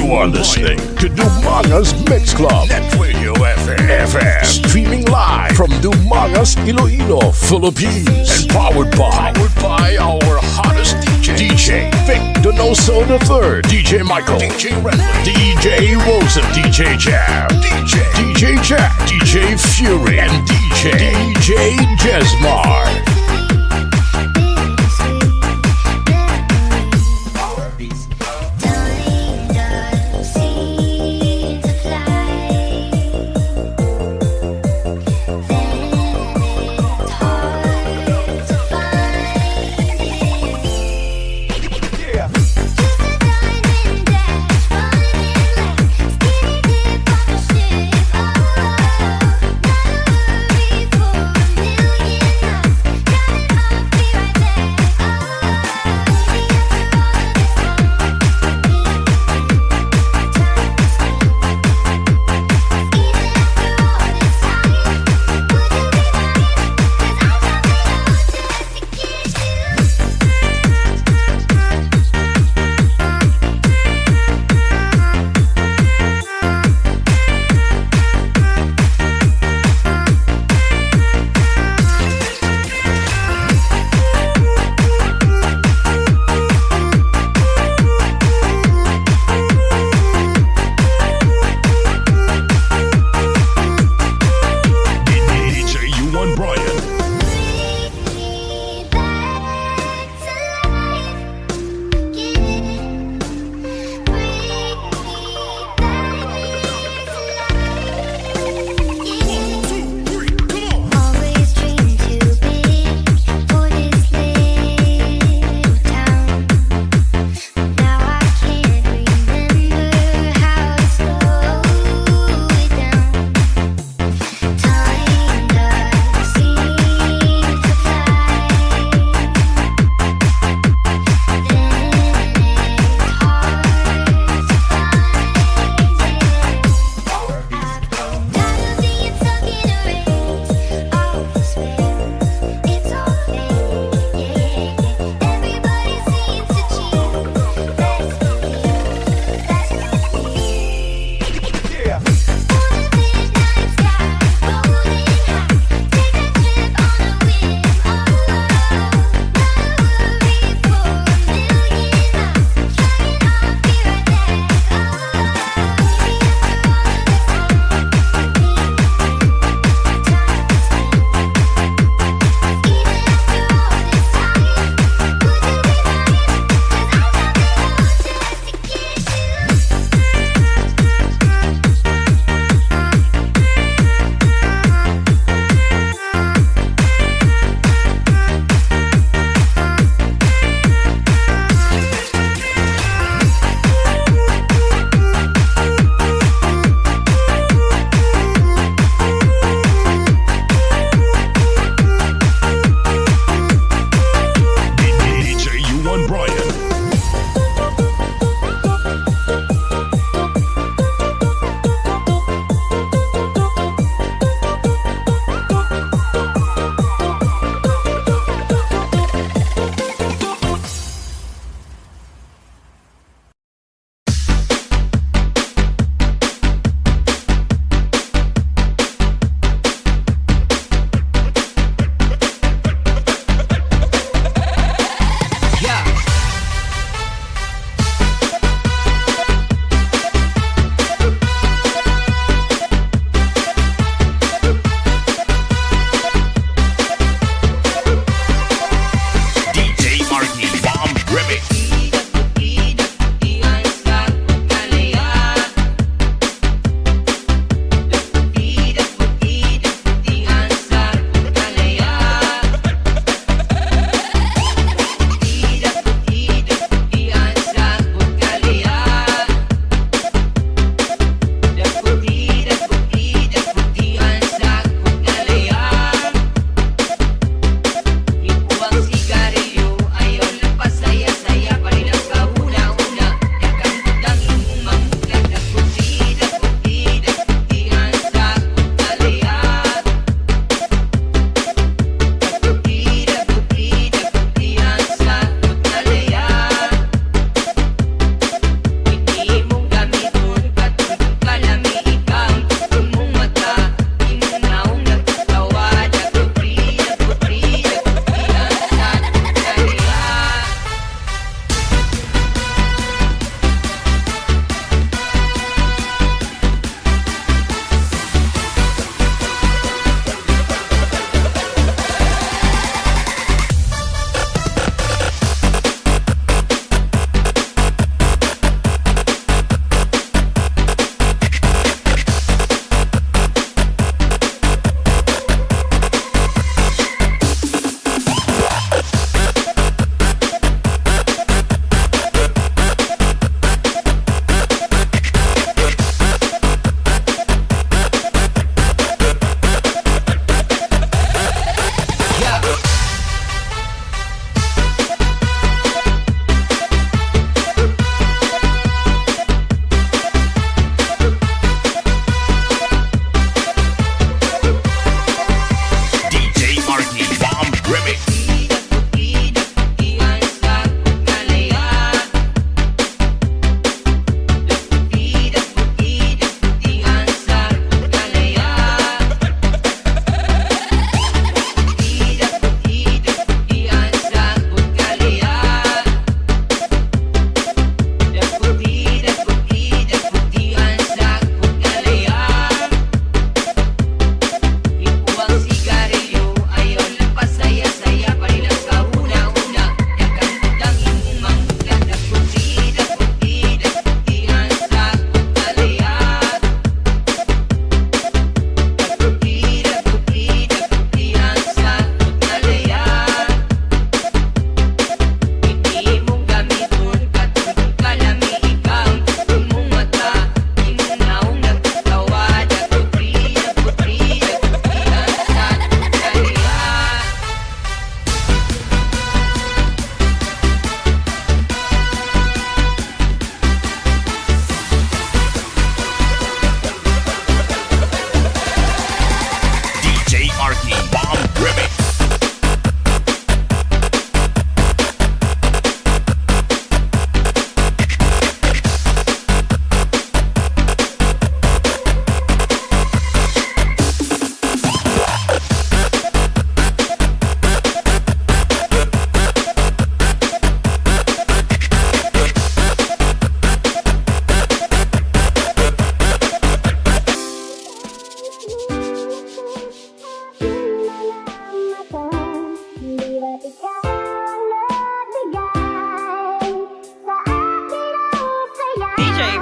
You are listening to Dumangas Mix Club, NetRadioFM, streaming live from Dumangas, Iloilo, Philippines, and powered by our hottest DJ DjVicDonosoIII, DJ Michael, DJ Redley, DJ Rosa, DJ Jam, DJ Jack, DJ Fury, and DJ Jesmar. See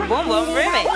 Bomb Remix.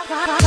Beautiful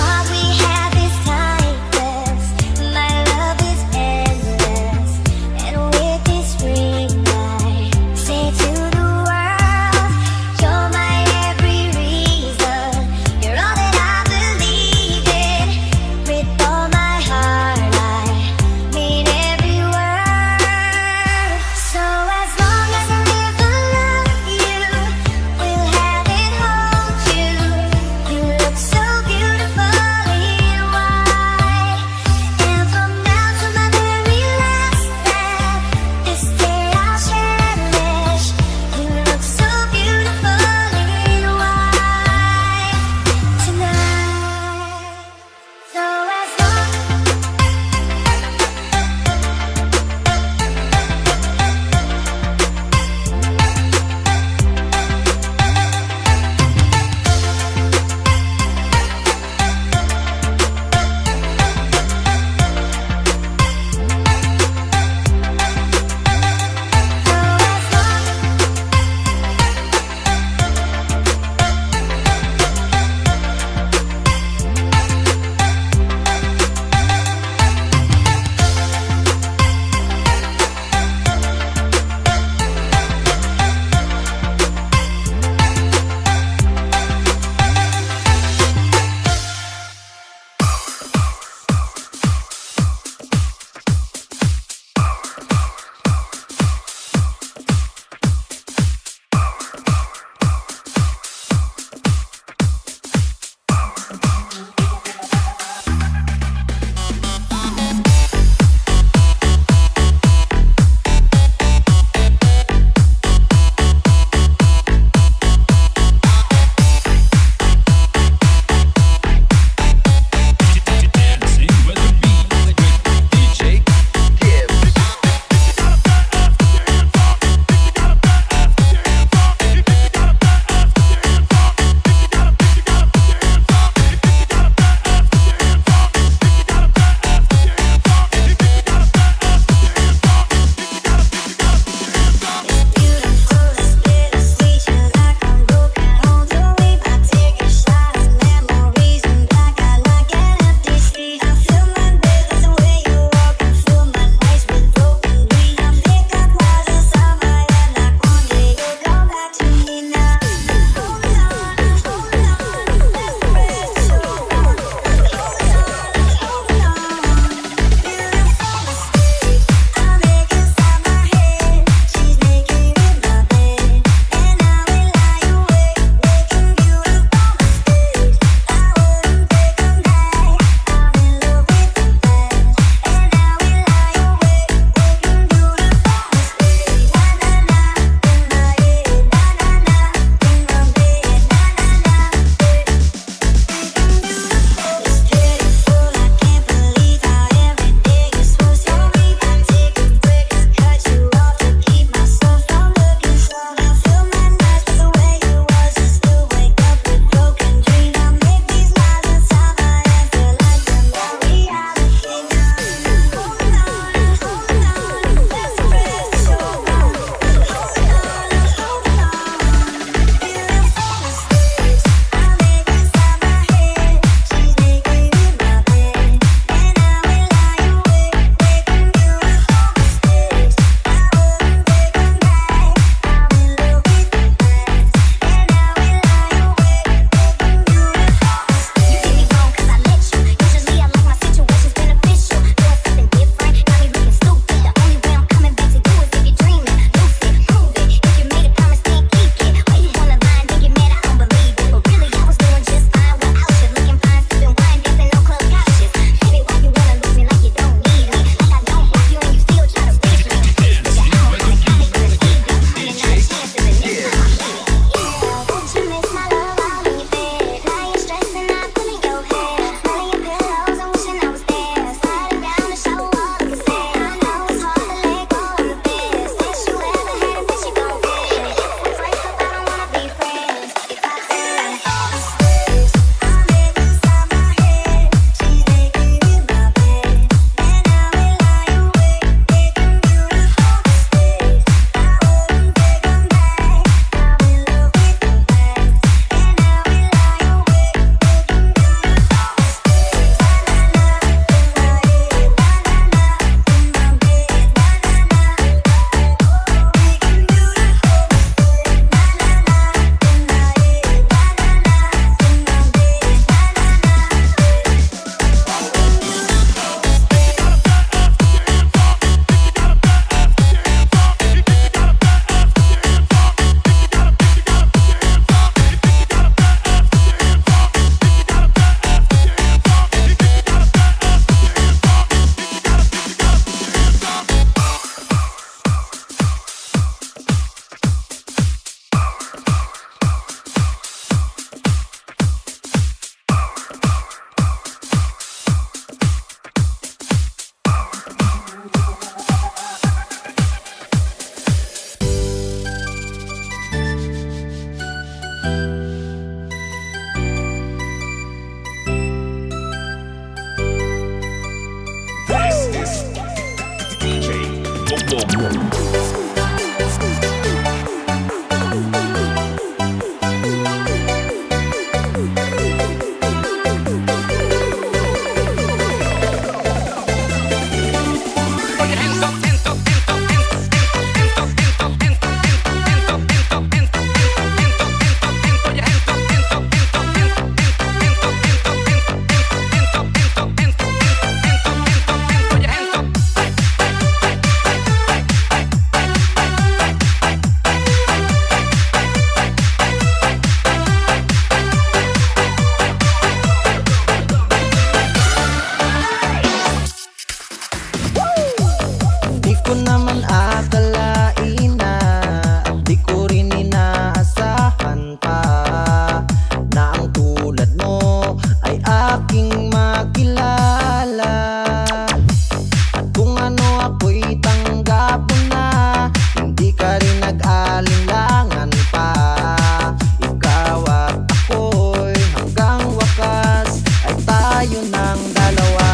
tayo ng dalawa.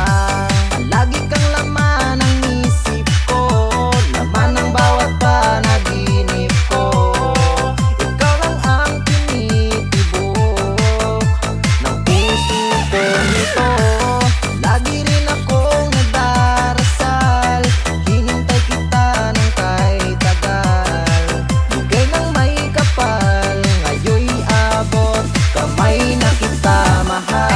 Lagi kang laman ng isip ko, laman ng bawat panaginip ko. Ikaw lang ang tinitibok ng puso ko nito. Lagi rin akong nagdarasal, hinintay kita ng kahit tagal. Bigay ng may kapal, ngayon'y abot, kamay na kita mahal.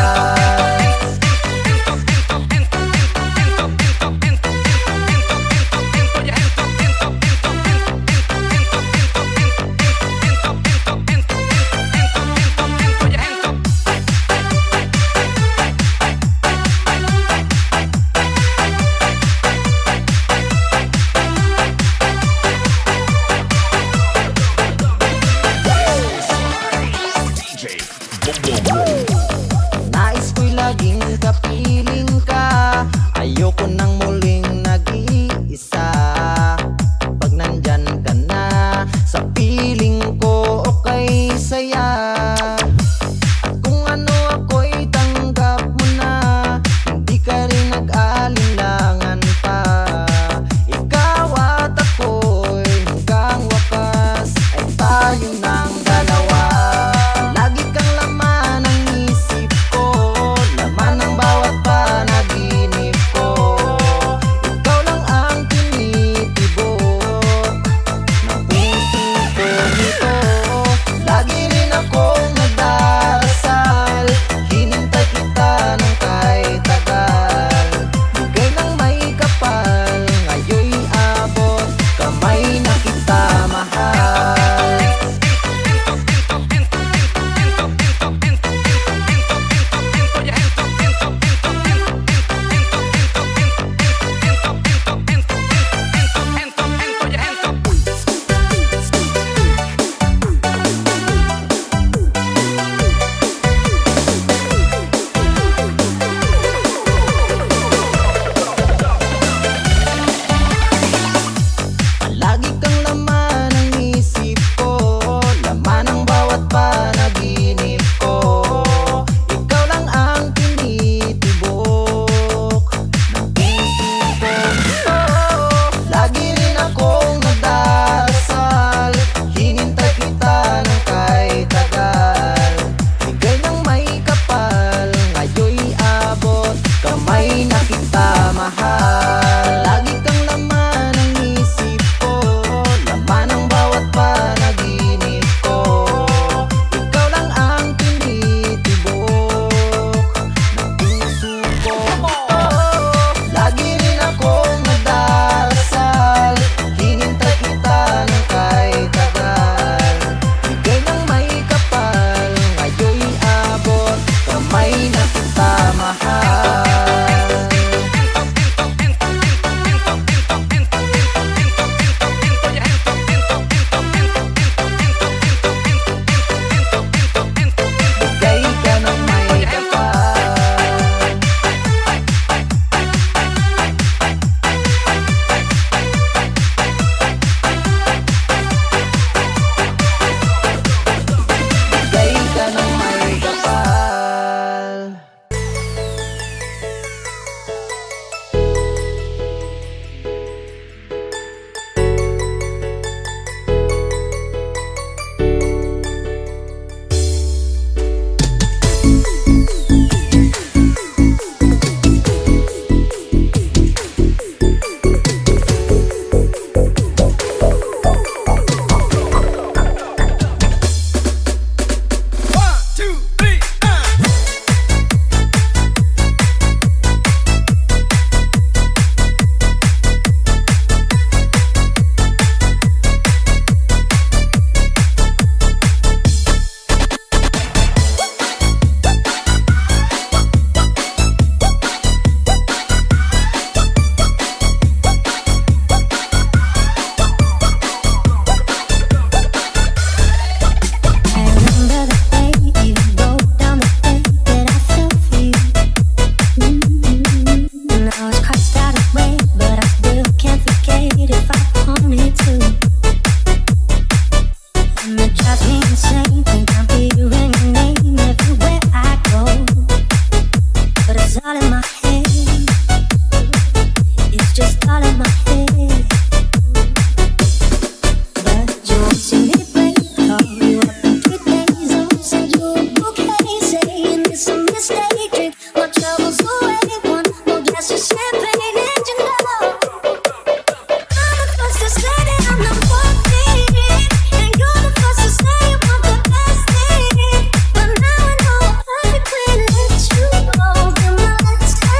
Nais ko'y laging kapiling ka, ayoko nang muling nag-iisa. Pag nandyan ka na sa piling ko, okay saya. At kung ano ako'y tanggap mo na, hindi ka rin nag-alinlangan pa. Ikaw at ako'y hanggang wakas ay tayo ng dalawa. Lagi kang laman ng isip ko, laman ng bawat panaginip ko. Ikaw lang ang tinitibok ng puso ko nito. Lagi rin akong nagdarasal, hinintay kita ng kahit tagal. Bigay ng may kapal, ngayon'y abot, kamay na kita mahal. Lagi kang laman ng isip ko, laman ng bawat panaginip ko. Ikaw lang ang tinitibok ng puso ko nito. Lagi rin akong nagdarasal, hinintay kita ng kahit tagal. Bigay ng may kapal, ngayon'y abot, kamay na kita mahal. Lagi kang laman ng isip ko, laman ng bawat panaginip ko. Ikaw lang ang tinitibok ng puso ko nito. Lagi rin akong nagdarasal, hinintay kita ng kahit tagal. Bigay ng may kapal, ngayon'y abot, kamay na kita mahal. Bigay ka ng may kapal. Bigay ka ng may kapal. all in my head. It's just all in my head. But you won't see me break. Call you up in 3 days. Oh, said you were okay. Saying it's a mistake. Drink my troubles away. One more glass of champagne and you know I'm the first to say that I'm not worthy, and you're the first to say you want the best thing. But now I know perfectly let you go. Then my let's say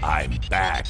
I'm back.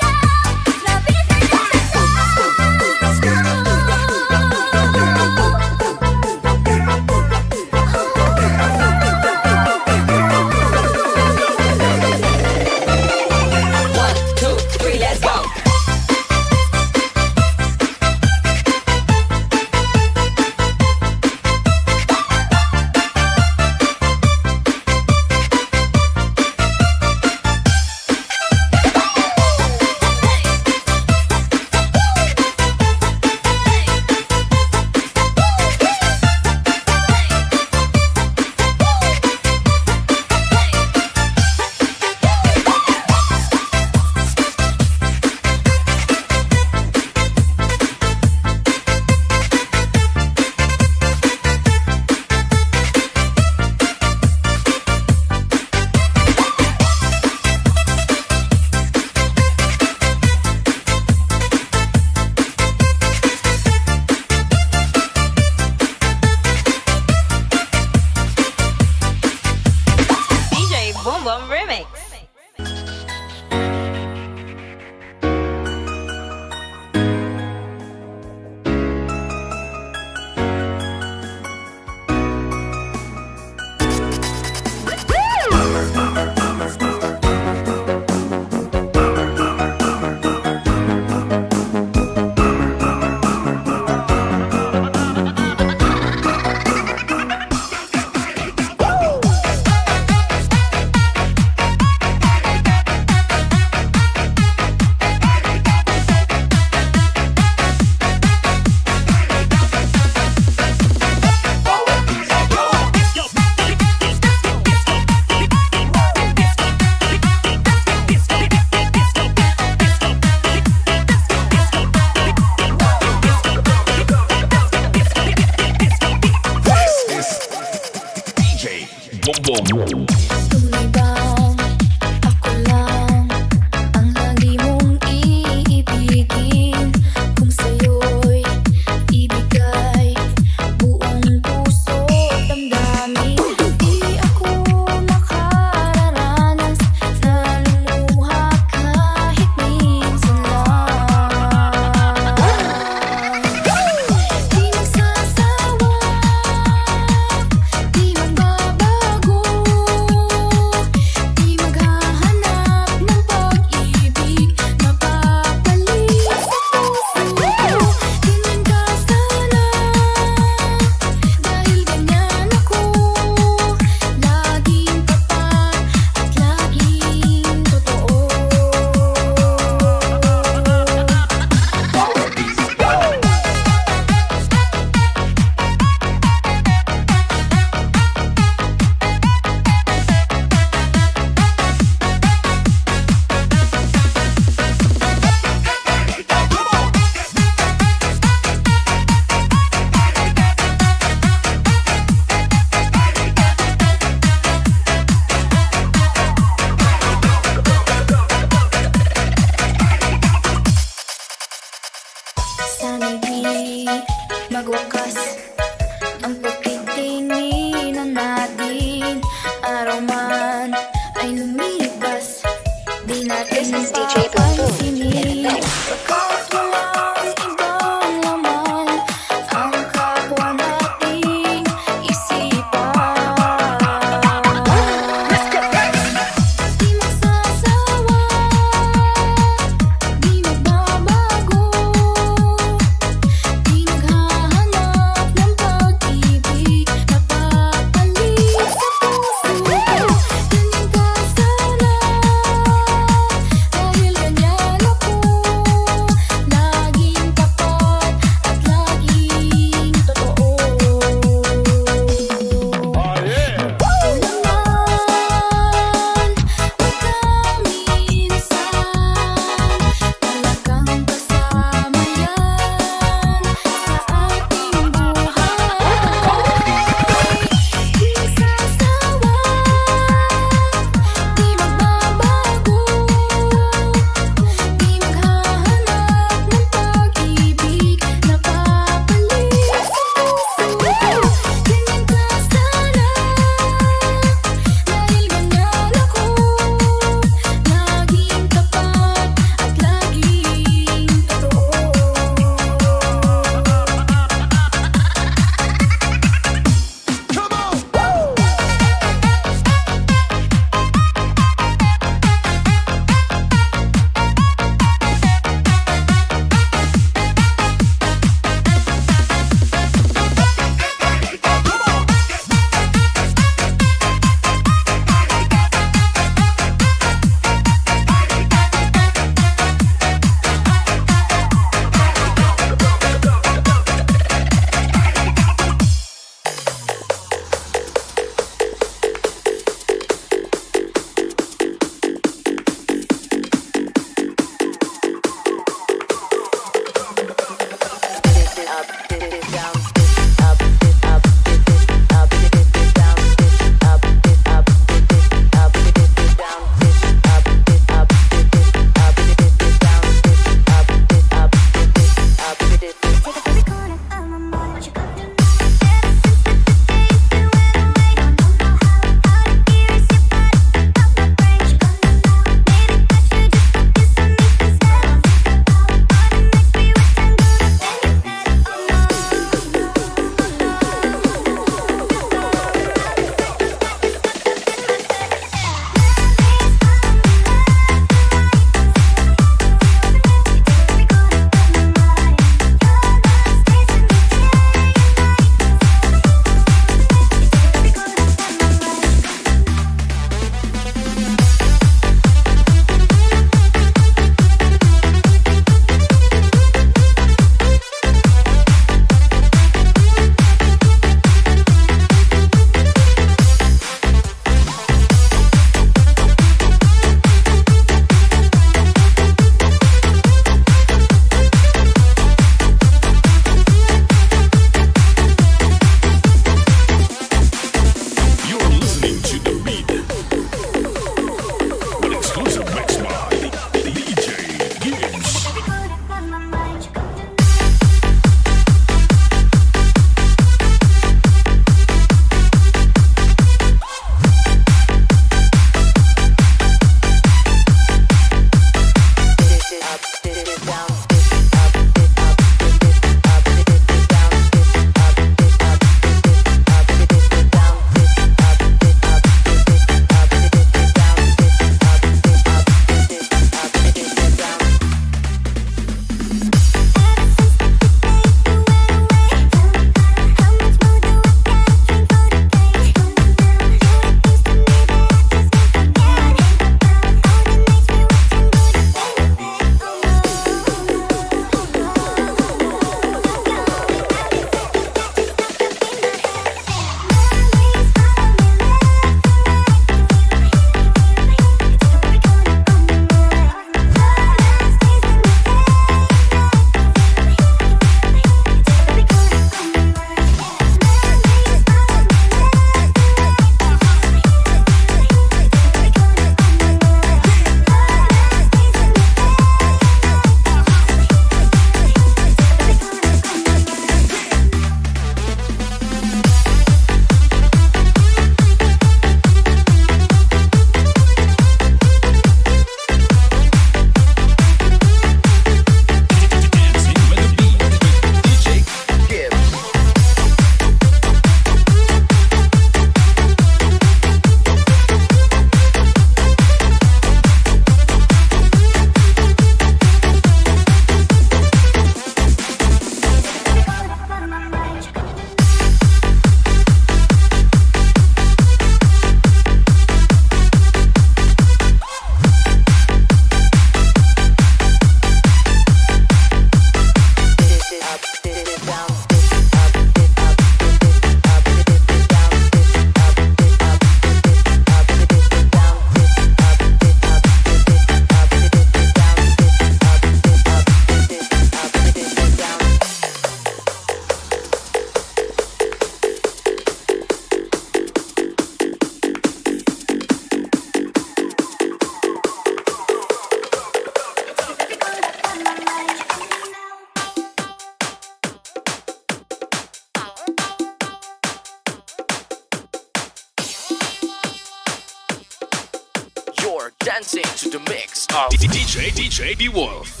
You're dancing to the mix of DJ B Wolf.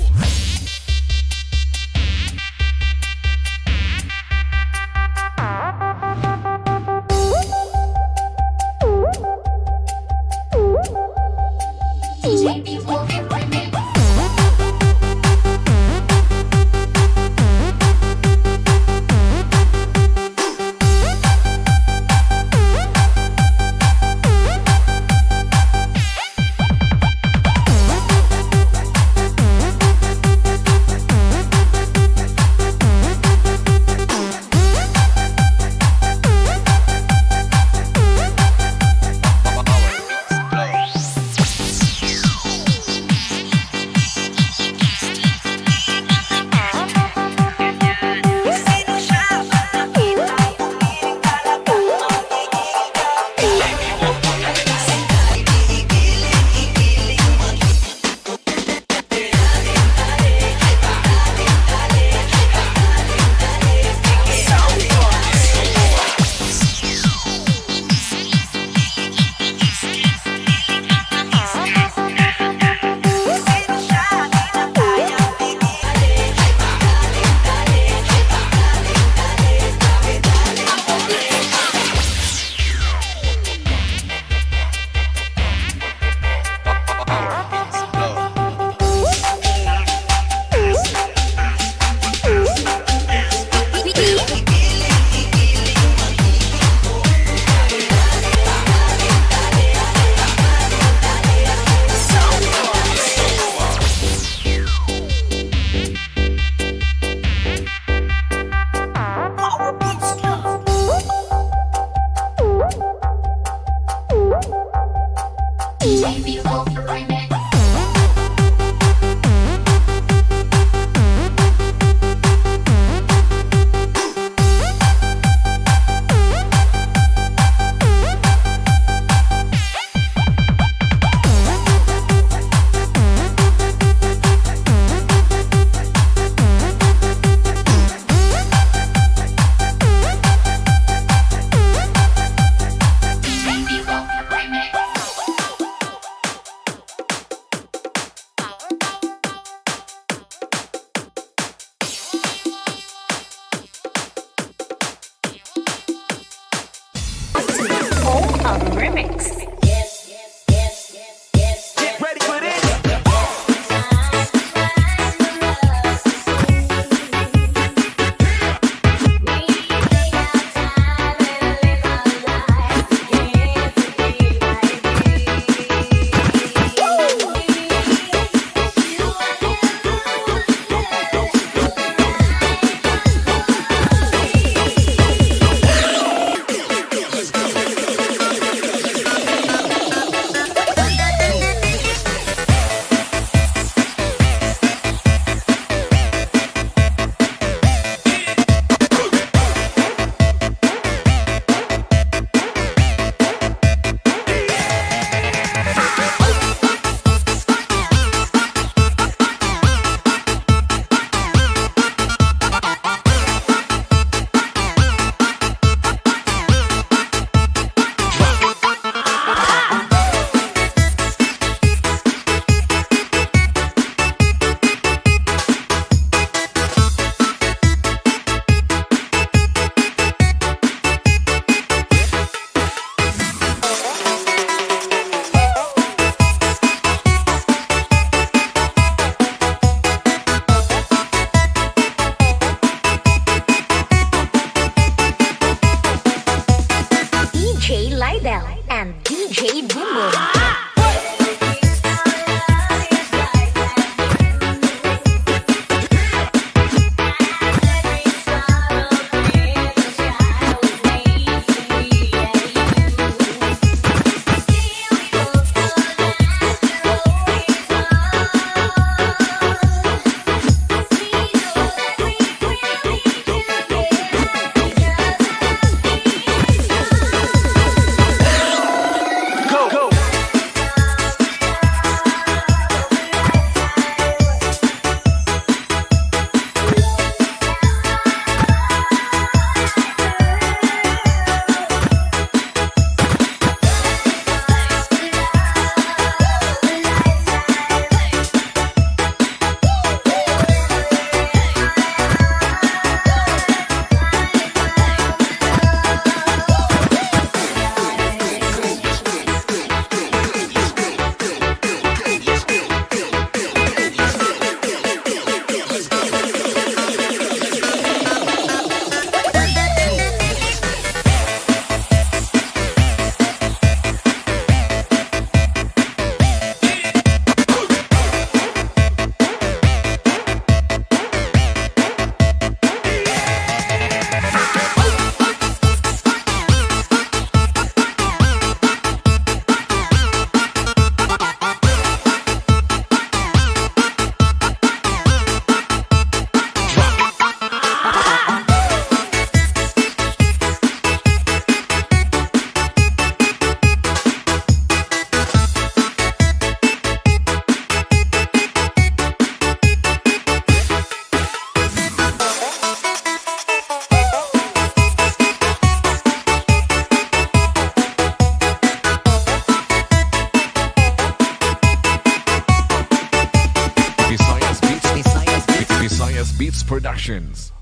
Productions.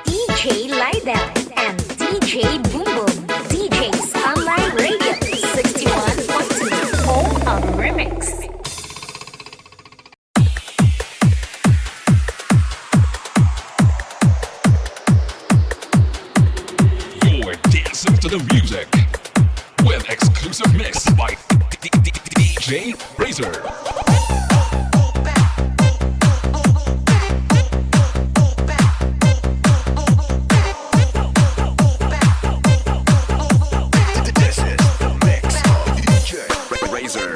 DJ Lydell and DJ Boom Boom. DJ's Online Radio 61.2. All on Remix. You're dancing to the music with exclusive mix by DJ Razor. This is the mix of DJ Razor.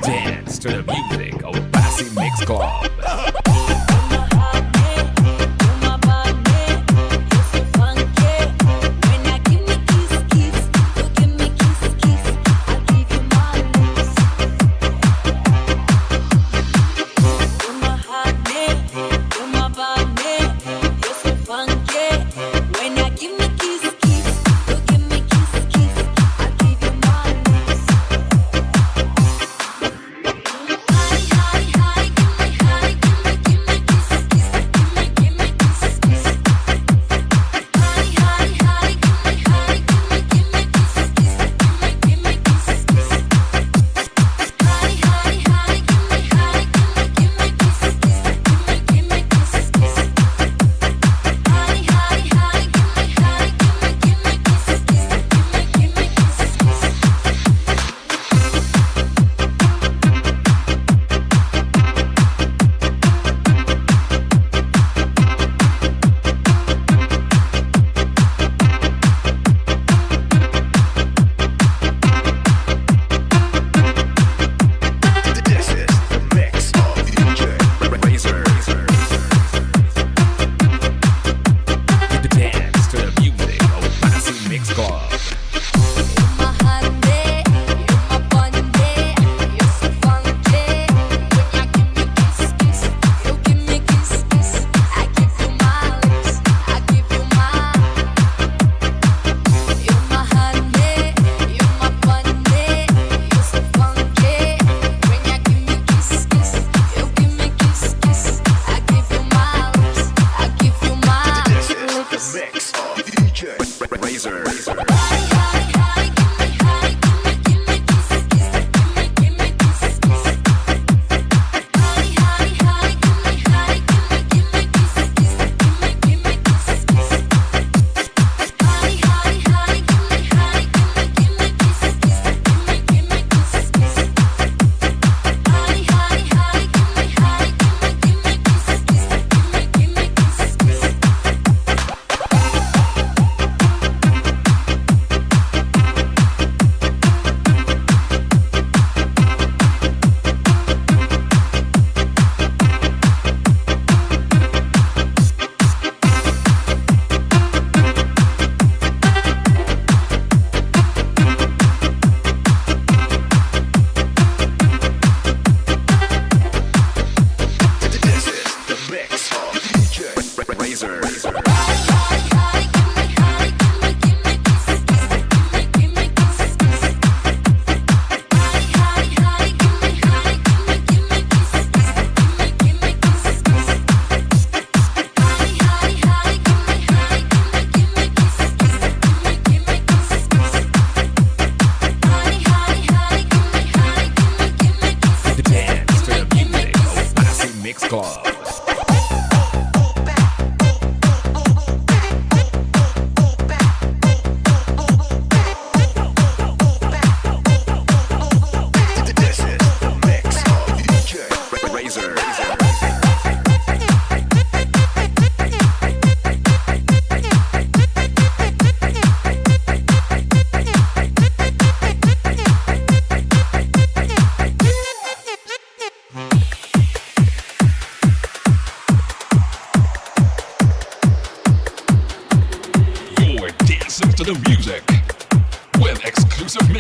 Dance to the music of Passy Mix Club. I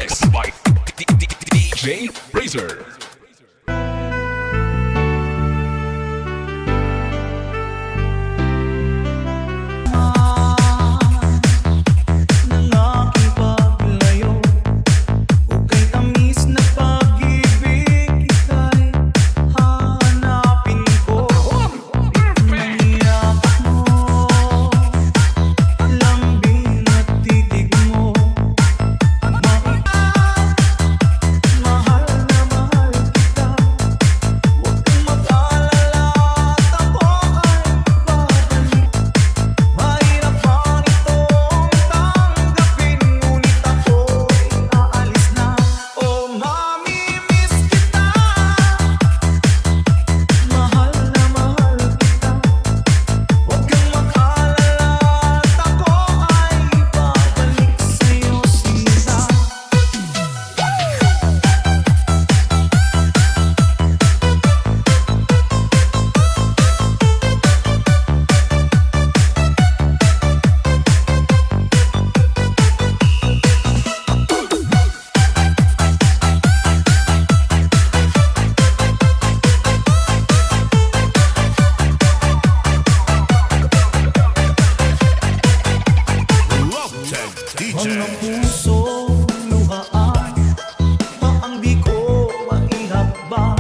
mix by DJ Razor. Nang aking paglayo, ukay tamis na pag-ibig, ika'y hanapin ko. Nangyayakap mo, lambing at titig mo, mahal na mahal kita. Huwag kang mag-alala at ako ay babalik. Mahirap man itong tanggapin, ngunit ako'y aalis na. Oh, mamimiss kita. Mahal na mahal kita. Huwag kang mag-alala at ako ay babalik sa'yo, sinta. Love Tag Mga DJ. puso luhaan, paang di ko maihakbang.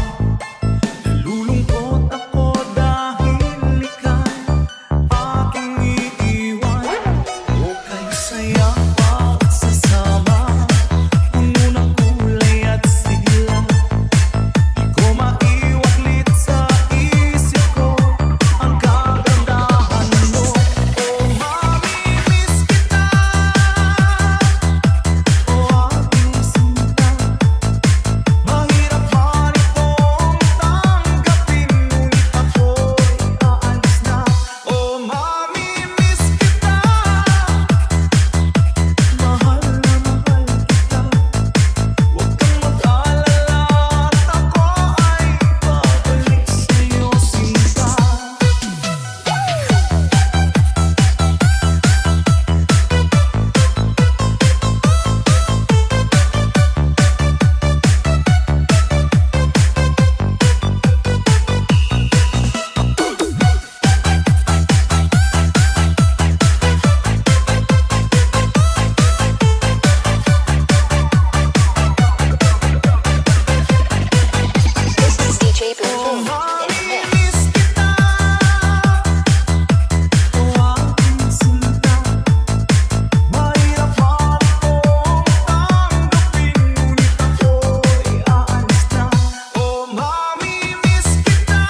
Nalulungkot ako dahil ika'y aking iiwan. O kay sayang pagsasama, puno ng kulay at sigla. Di ko maiwaglit sa isip ko ang kagandahan mo. Oh, mamimiss kita. Oh, aking sinta. Mahirap man itong tanggapin, ngunit ako'y aalis na. Oh, mamimiss kita. Mahal na mahal kita. Huwag kang mag-alala at ako ay babalik sa'yo, sinta. This is DJ Oh, Boom Boom in the mix. mamimiss kita. Oh, aking sinta. Mahirap man itong tanggapin, ngunit ako'y aalis na. Oh, mamimiss kita.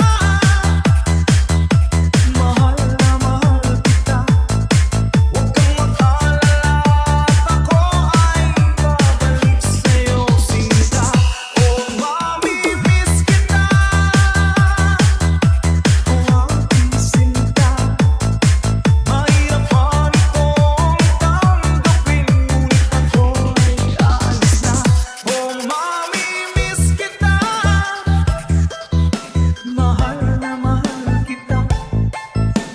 Mahal na mahal kita. Huwag kang mag-alala at ako ay babalik sa'yo, sinta. Oh, mamimiss kita. Oh, aking sinta. Mahirap man itong tanggapin, ngunit ako'y aalis na. Oh, mamimiss kita. Mahal na mahal kita.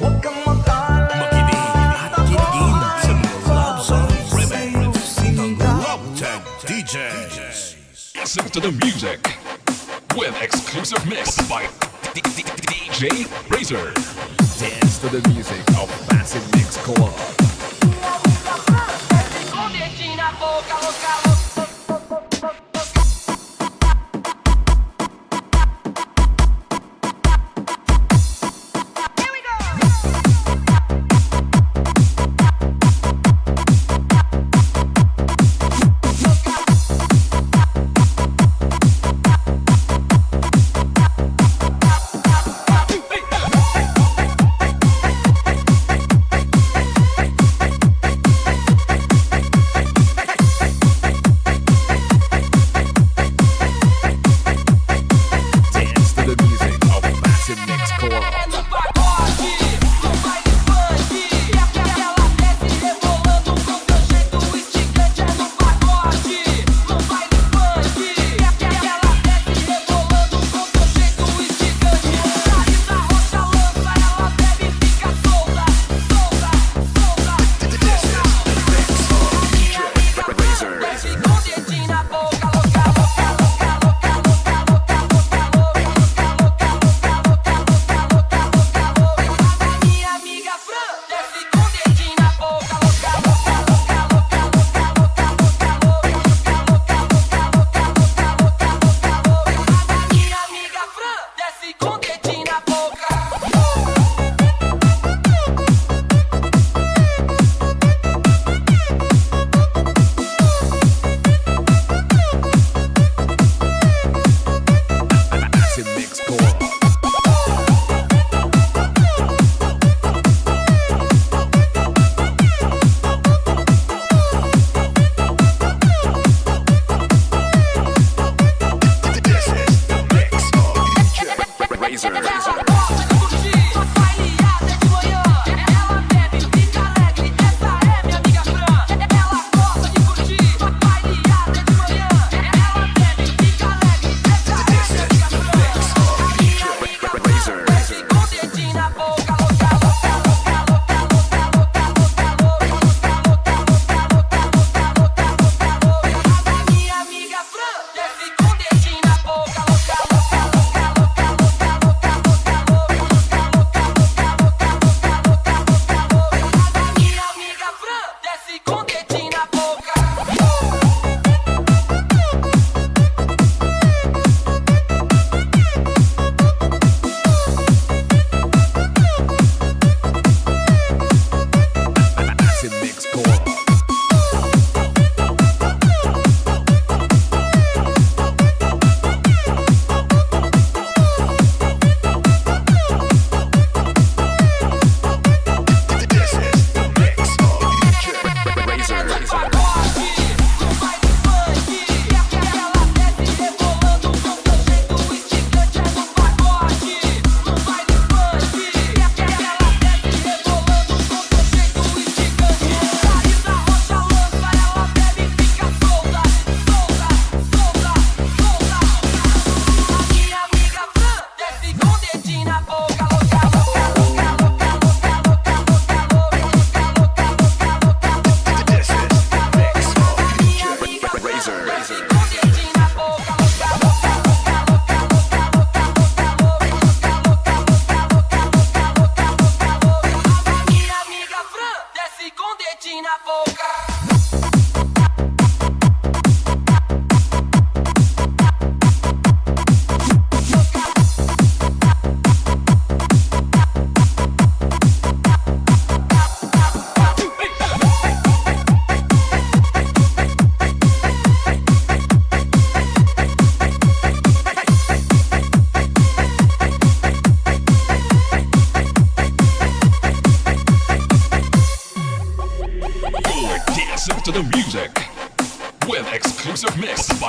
Huwag kang mag-alala at ako ay babalik sa'yo, sinta. Love Tag DJs. Listen to the music with exclusive mix by DJ Razor. Dance to the music of Passive Mix Club.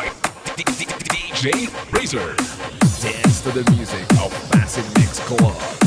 by DJ Razor. Dance to the music of Passive Mix Club.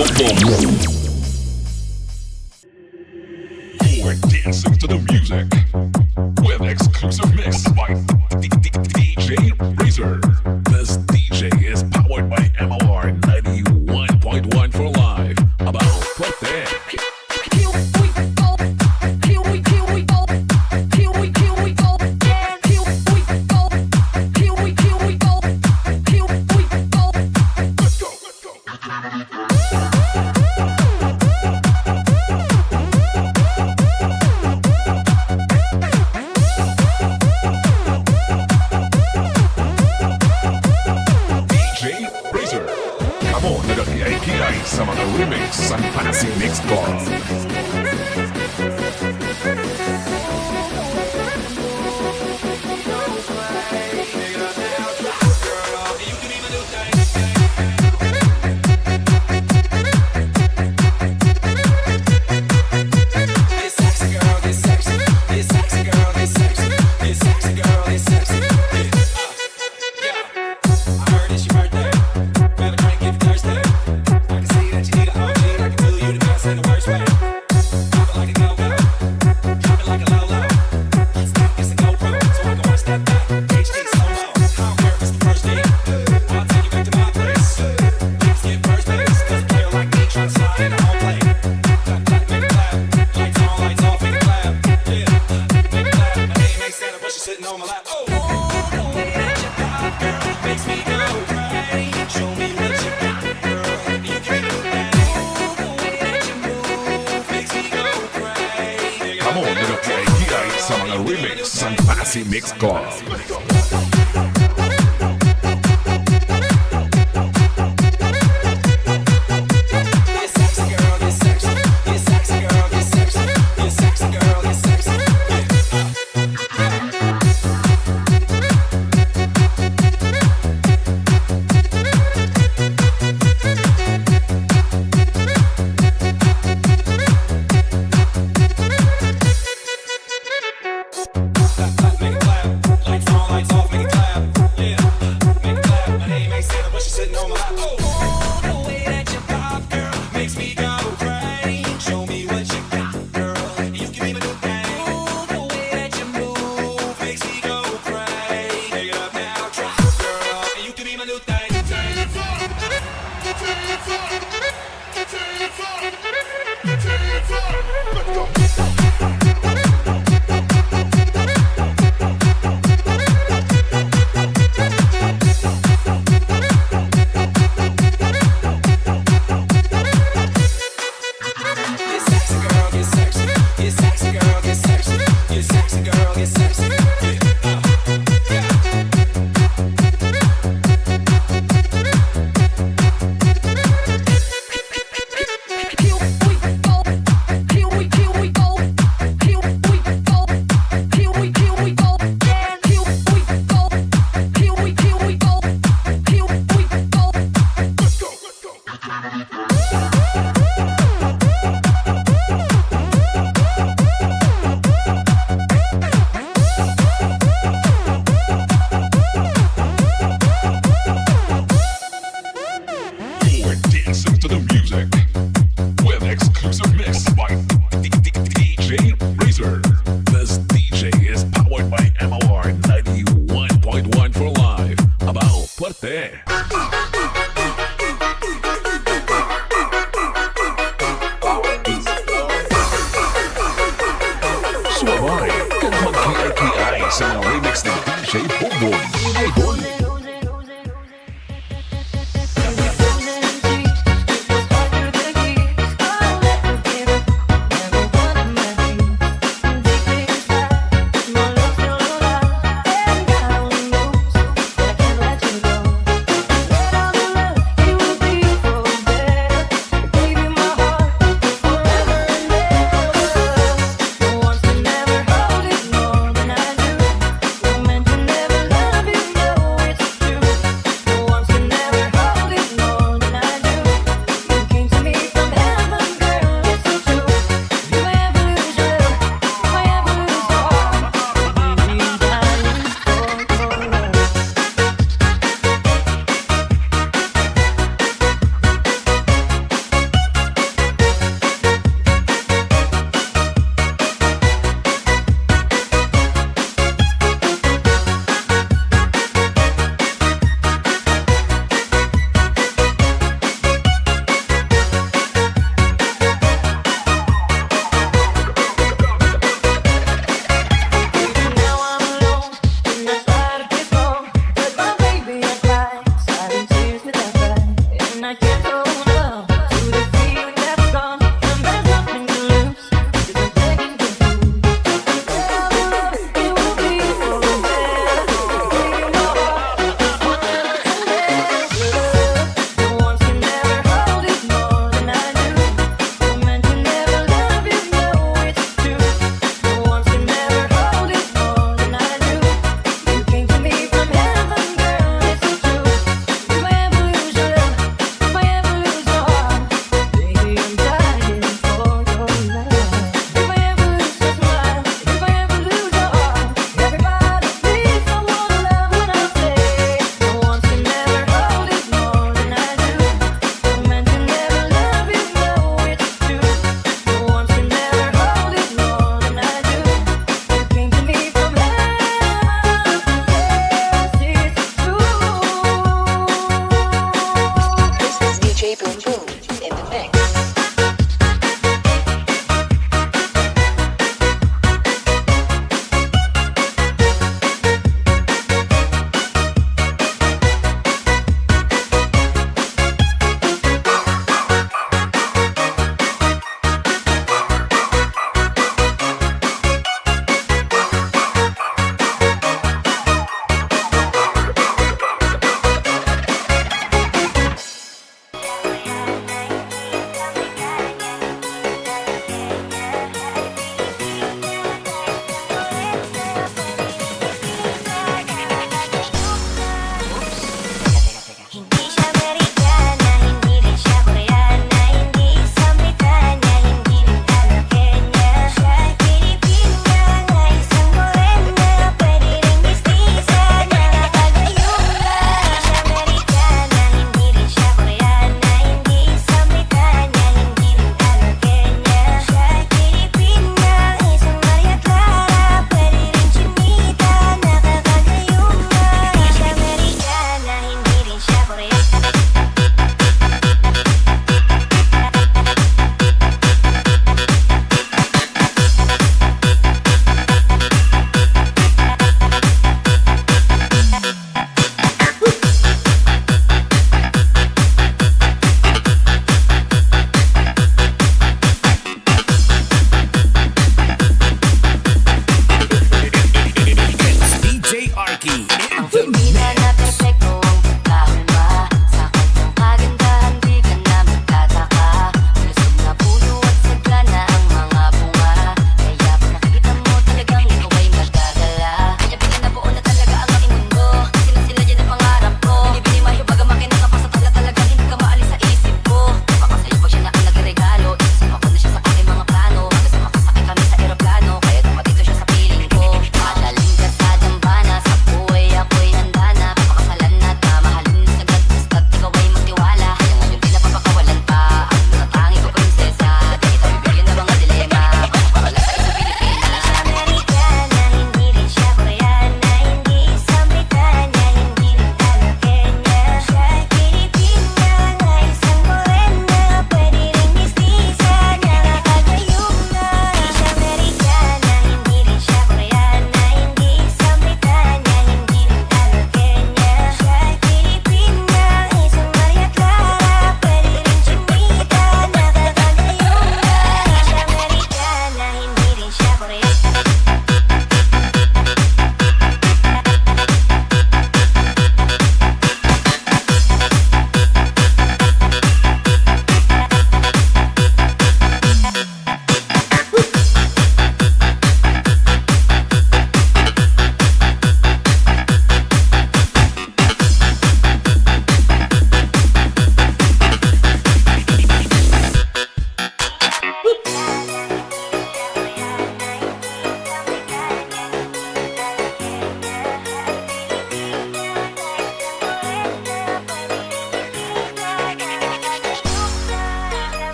You're dancing to the music with exclusive mix by DJ Razor. This DJ is powered by MOR 91.1 for live. About put there. Sa mga remix ang Panay Mix Club. Panay Mix Club. Never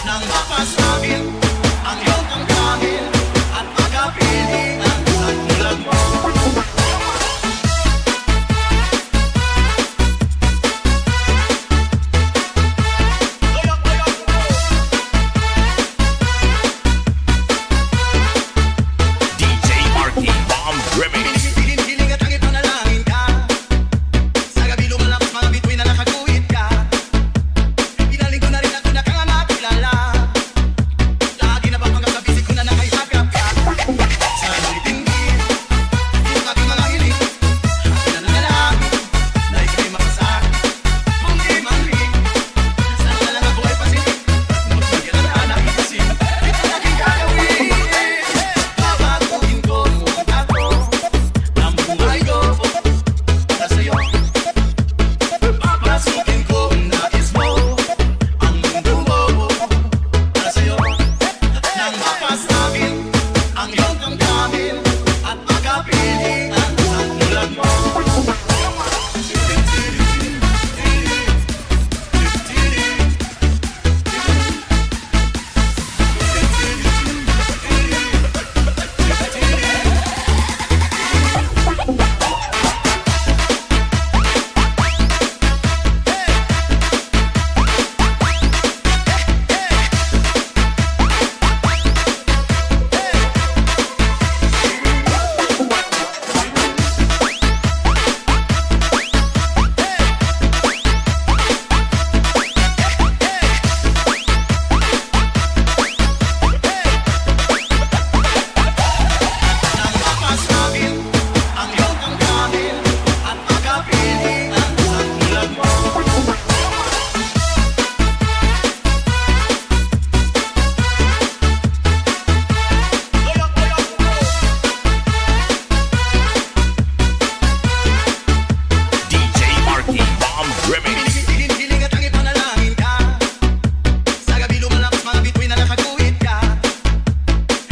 nang mapasabi ang iyong damdamin at magapiling ang katulad mo. DJ Marky Bomb Remix. Hiling at langit panalangin ka. Sa gabi lumalakas mga bituin na nakaguhit ka. Pinaling ko na rin ako na kang nakilala. Lagi na bapanggap sa bisig ko na nakahihagap ka. Sa nalitingin, yung aking mga hiling. Akin na nanalangin, na ikaw'y mapasakit. Kung di man rin, saan ka lang ako ay pasilip. Magpagyan na nakipasin, ito ang aking gagawin. Babaguhin ko muna to. Ang buhay ko para sa'yo. Papasukin ko ang nais mo. Ang mundo mo para sa'yo. Nang mapasabi ang iyong damdamin at magapiling ang katulad mo. Nang mapasabi ang iyong damdamin at magapiling ang katulad mo. DJ Marky Bomb Remix. Hiling at langit panalangin ka. Sa gabi lumalakas mga bituin na nakaguhit ka.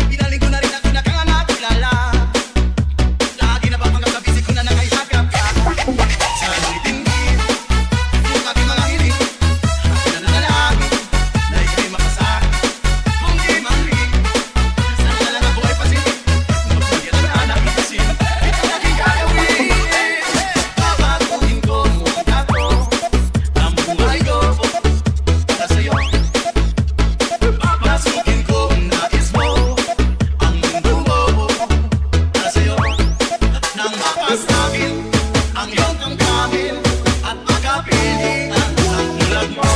Pinaling ko na rin ako na kang nakilala. Lagi na bapanggap sa bisig ko na nakahihagap ka. Sa nalitingin, yung aking mga hiling. Akin na nanalangin, na ikaw'y mapasakit. Kung di man rin, saan ka lang ako ay pasilip. Magpagyan na nakipasin, ito ang aking gagawin. Babaguhin ko muna to. Ang buhay ko para sa'yo. Papasukin ko ang nais mo. Ang mundo mo para sa'yo. Nang mapasabi ang iyong damdamin at magapiling ang katulad mo.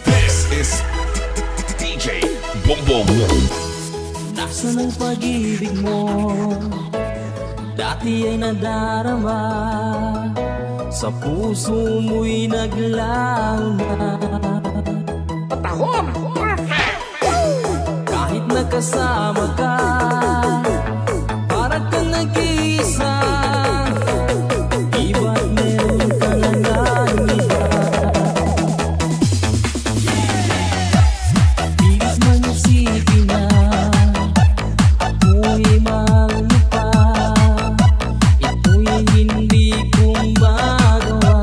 This is DJ Boom Boom. Nasaan ang pag-ibig mo? Dati ay nadarama. Sa puso mo'y naglaho na. Kahit nakasama ka, para kang nag-iisa. Iba't meron ka na ng iba. Bilis man isipin na ako'y mahal mo pa. Ito'y hindi kong magawa.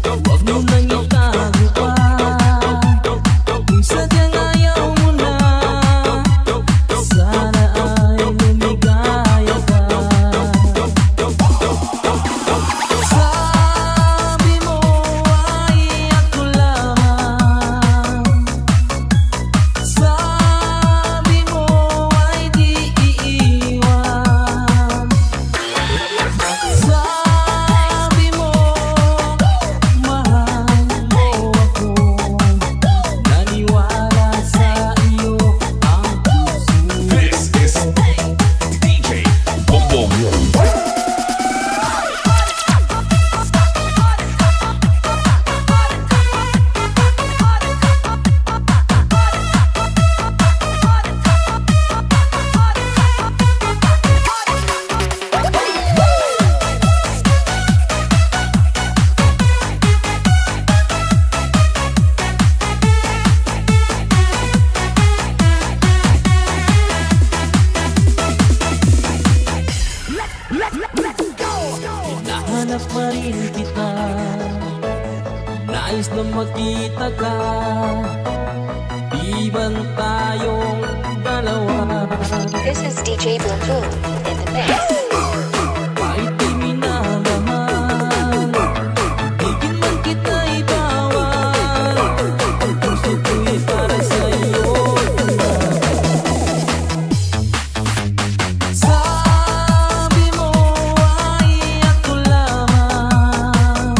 Huwag mo nang itago pa. Kung sadyang ayaw Hinahanap pa rin kita, nais na makita ka. Di ba tayong dalawa? This is DJ Boom Boom in the mix. Kahit di minamahal, higit man kita'y bawal. Ang puso ko'y para sa'yo. Sabi mo ay ako lamang.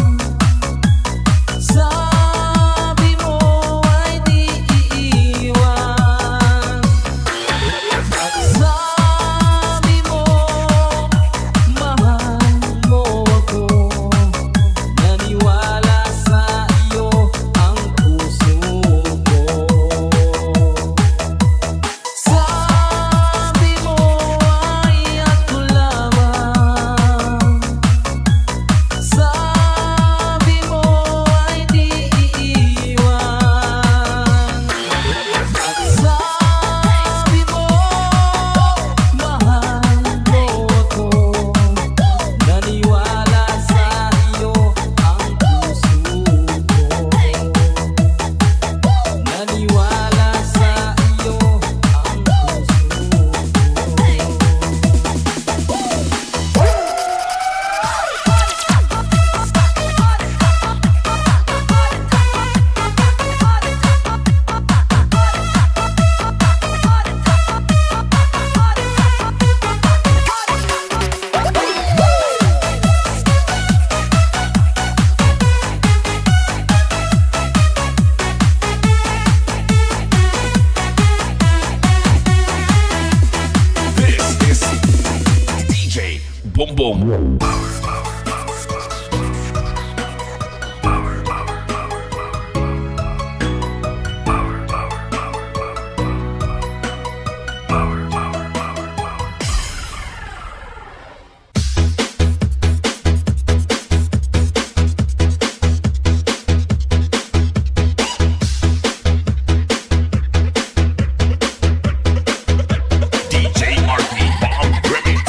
Sabi mo ay di iiwan. Sabi mo mahal mo ako. Naniwala sa iyo ang puso ko. Sabi mo ay ako lamang. Sabi mo ay di iiwan. Sabi mo mahal mo ako. Naniwala sa iyo ang puso ko. Naniwala sa iyo ang This is DJ Boom Boom. DJ RP Bomb Remix.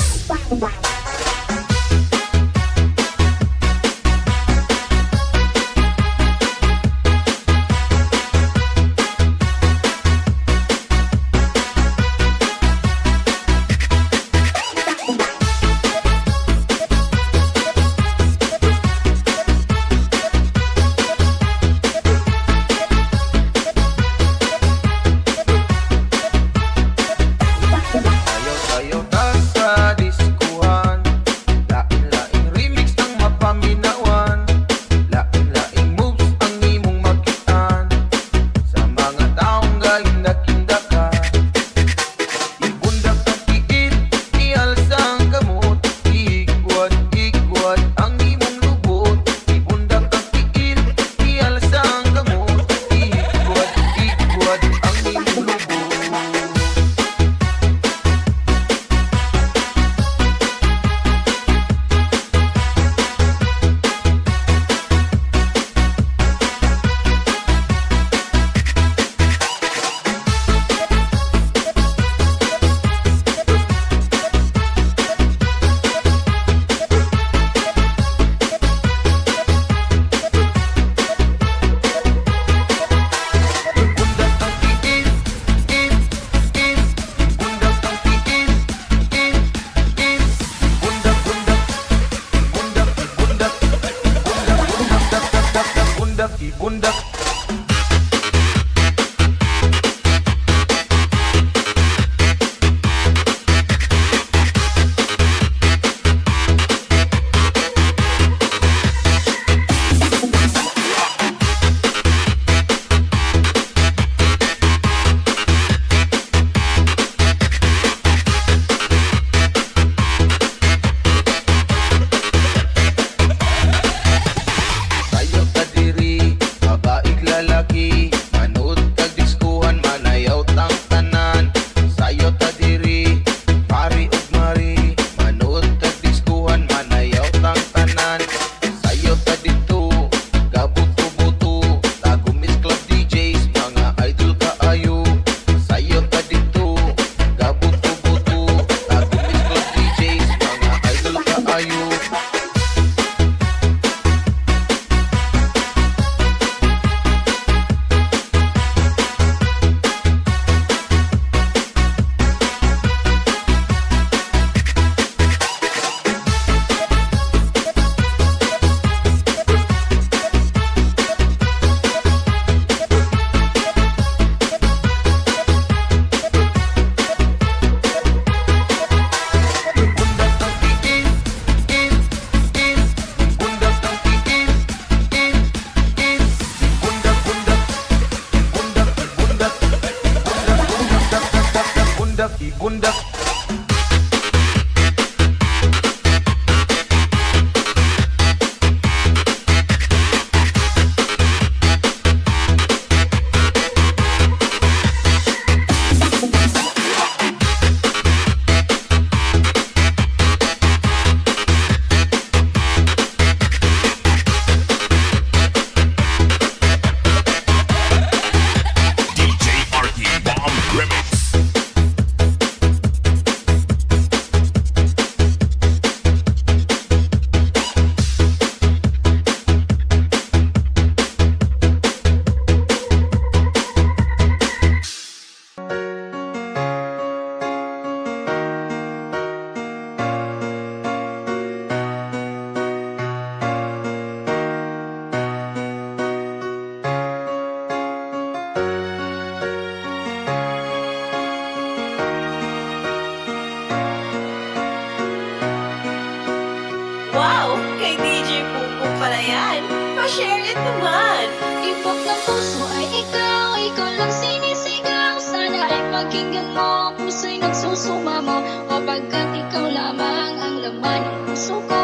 share it naman. Tibok ng puso ay ikaw, ikaw lang sinisigaw. Sana ay pakinggan mo, puso'y nagsusumamo. O pagkat ikaw lamang ang laman ng puso ko,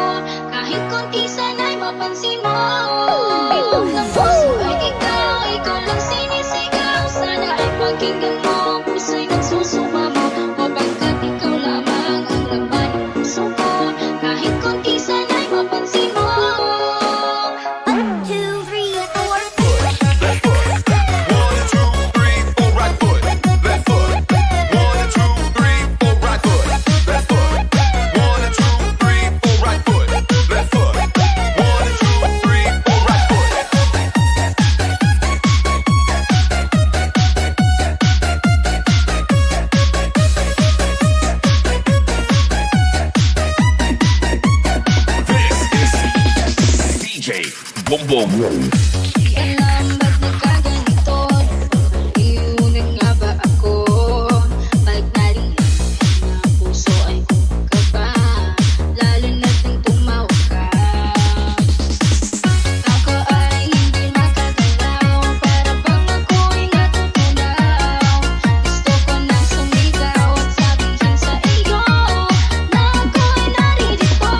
kahit konti sana'y mapansin mo. Tibok ng puso ay ikaw, ikaw lang sinisigaw. Sana ay pakinggan mo, puso'y nagsusumamo. O pagkat ikaw lamang ang laman ng puso ko, kahit konti sana'y mapansin mo. 1, 2, 3, 4. Left foot. 1, 2, 3, 4, right foot. Left foot. 1, 2, 3, 4, right foot. Left foot. 1, 2, 3, 4, right foot. Left foot. 1, 2, 3, 4, right foot. This is DJ Boom Boom. Di alam ba't nagkaganito. Iunin nga ba ako? Pag narinig na puso ay kukaba, lalo na't nang tumawag ka. Ako ay hindi makagalaw, para bang ako'y natutunaw. Gusto ko na sumigaw at sabihin sa iyo na ako'y naririto.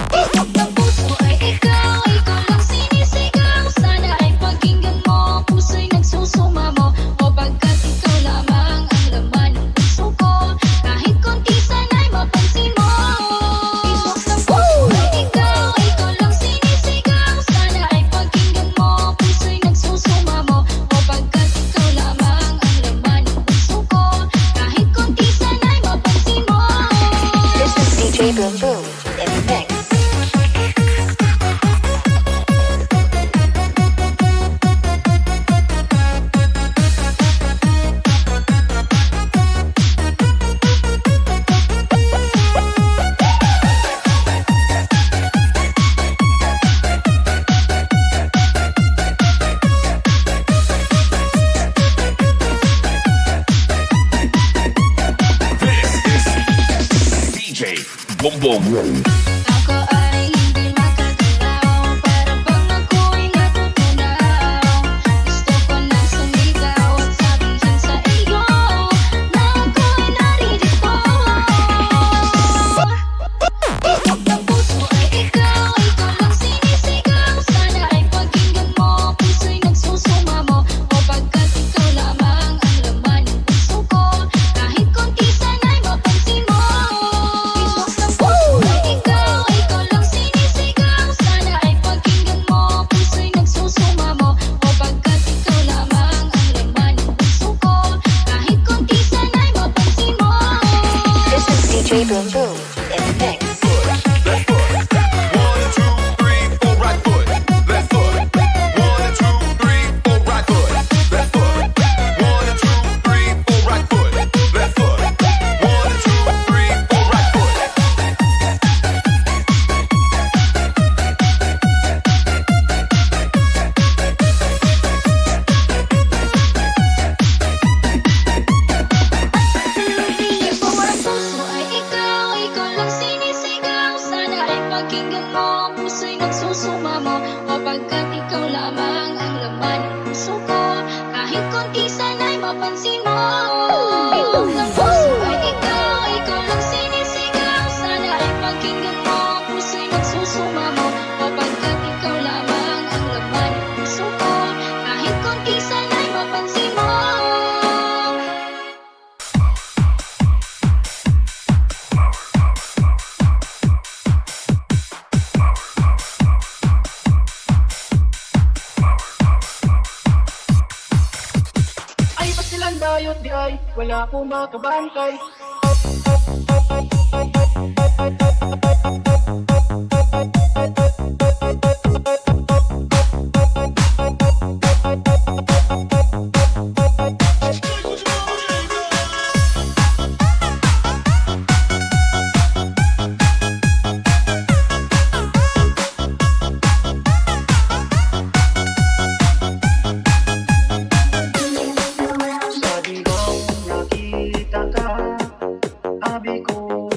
Tibok ng puso ay ikaw, ikaw lang sinisigaw. Sana ay pakinggan mo, puso'y nagsusumamo. O pagkat ikaw lamang ang laman ng puso ko, kahit konti sana'y mapansin mo. Tibok ng puso ay ikaw, ikaw lang sinisigaw. Sana ay pakinggan mo, puso'y nagsusumamo. O pagkat ikaw lamang ang laman ng puso ko, kahit konti sana'y mapansin mo. This is DJ Boom Boom in the mix. This is DJ Boom Boom. Ako ay hindi makagalaw, para bang ako'y natutunaw. Gusto ko na sumigaw at sabihin sa iyo na ako'y naririto. Tibok ng puso ay ikaw, ikaw lang sinisigaw. Sana ay pakinggan mo, puso'y nagsusumamo. O pagkat ikaw lamang ang laman ng puso ko, kahit konti sana'y mapansin mo. Tibok ng puso ay ikaw, ikaw lang sinisigaw. Sana ay pakinggan mo, puso'y nagsusumamo. O pagkat ikaw lamang ang laman ng puso ko, kahit konti sana'y mapansin mo. This is DJ Boom Boom in the mix. Left foot. 1, 2, 3, 4, right foot. Left foot. 1, 2, 3, 4, right foot. Left foot. 1, 2, 3, 4, right foot. Left foot. 1, 2, 3, 4, right foot. Tibok ng puso ay ikaw, ikaw lang sinisigaw. Sana ay pakinggan mo, puso'y nagsusumamo. O pagkat ikaw lamang ang laman ng puso ko, kahit konti sana'y mapansin mo. Tibok ng puso ay ikaw, ikaw lang sinisigaw. Sana ay pakinggan mo, puso'y nagsusumamo. O pagkat ikaw lamang ang laman ng puso ko, kahit konti sana'y mapansin mo. Ay ba't silang dayot di ay wala pong makabangkay. Sa dilaw nakita ka, sabi ko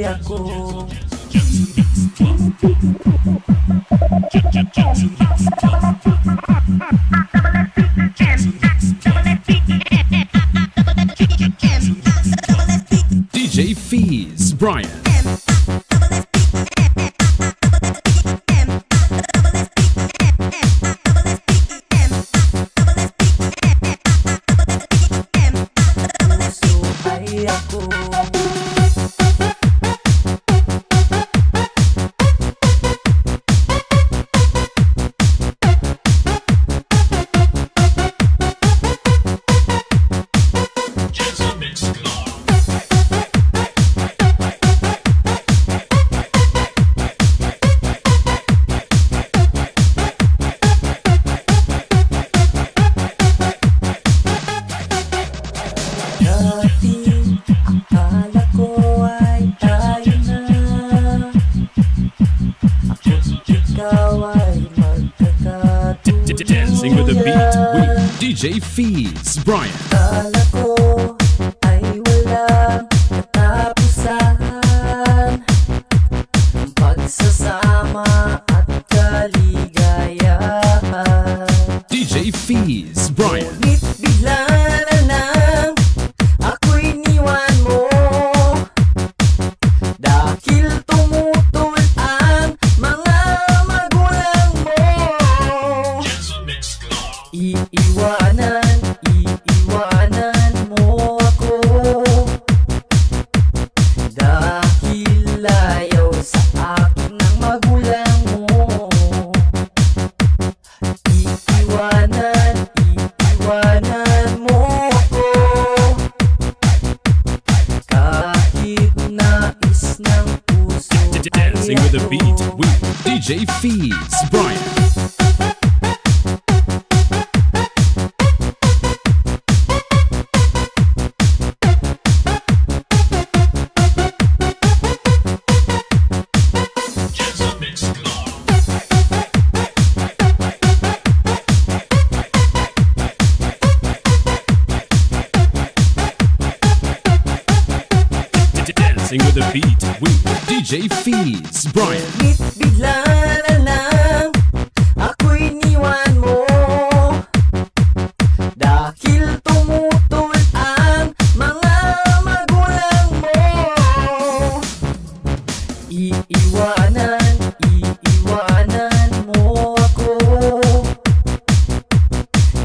ako. DJ Fees, Brian. Puso ay ako. Dati akala ko ay tayo na. Ako't ikaw ay magkakatuluyan. Dancing with the beat with DJ Fees, Brian. Akala ko ay walang katapusan. Ang pagsasama at kaligayahan. DJ Fees, Brian. Ngunit bigla na lang ako'y iniwan mo. Dahil tumutol ang mga magulang mo. Iiwanan mo ako. Dahil ayaw sa akin ng magulang mo. Iiwanan mo ako. Kahit nais ng puso Dancing with the ay beat ako. with DJ Fees, Brian. Dancing with the beat with DJ Fees, Brian. Ngunit bigla na lang ako'y iniwan mo. Dahil tumutol ang mga magulang mo. Iiwanan mo ako.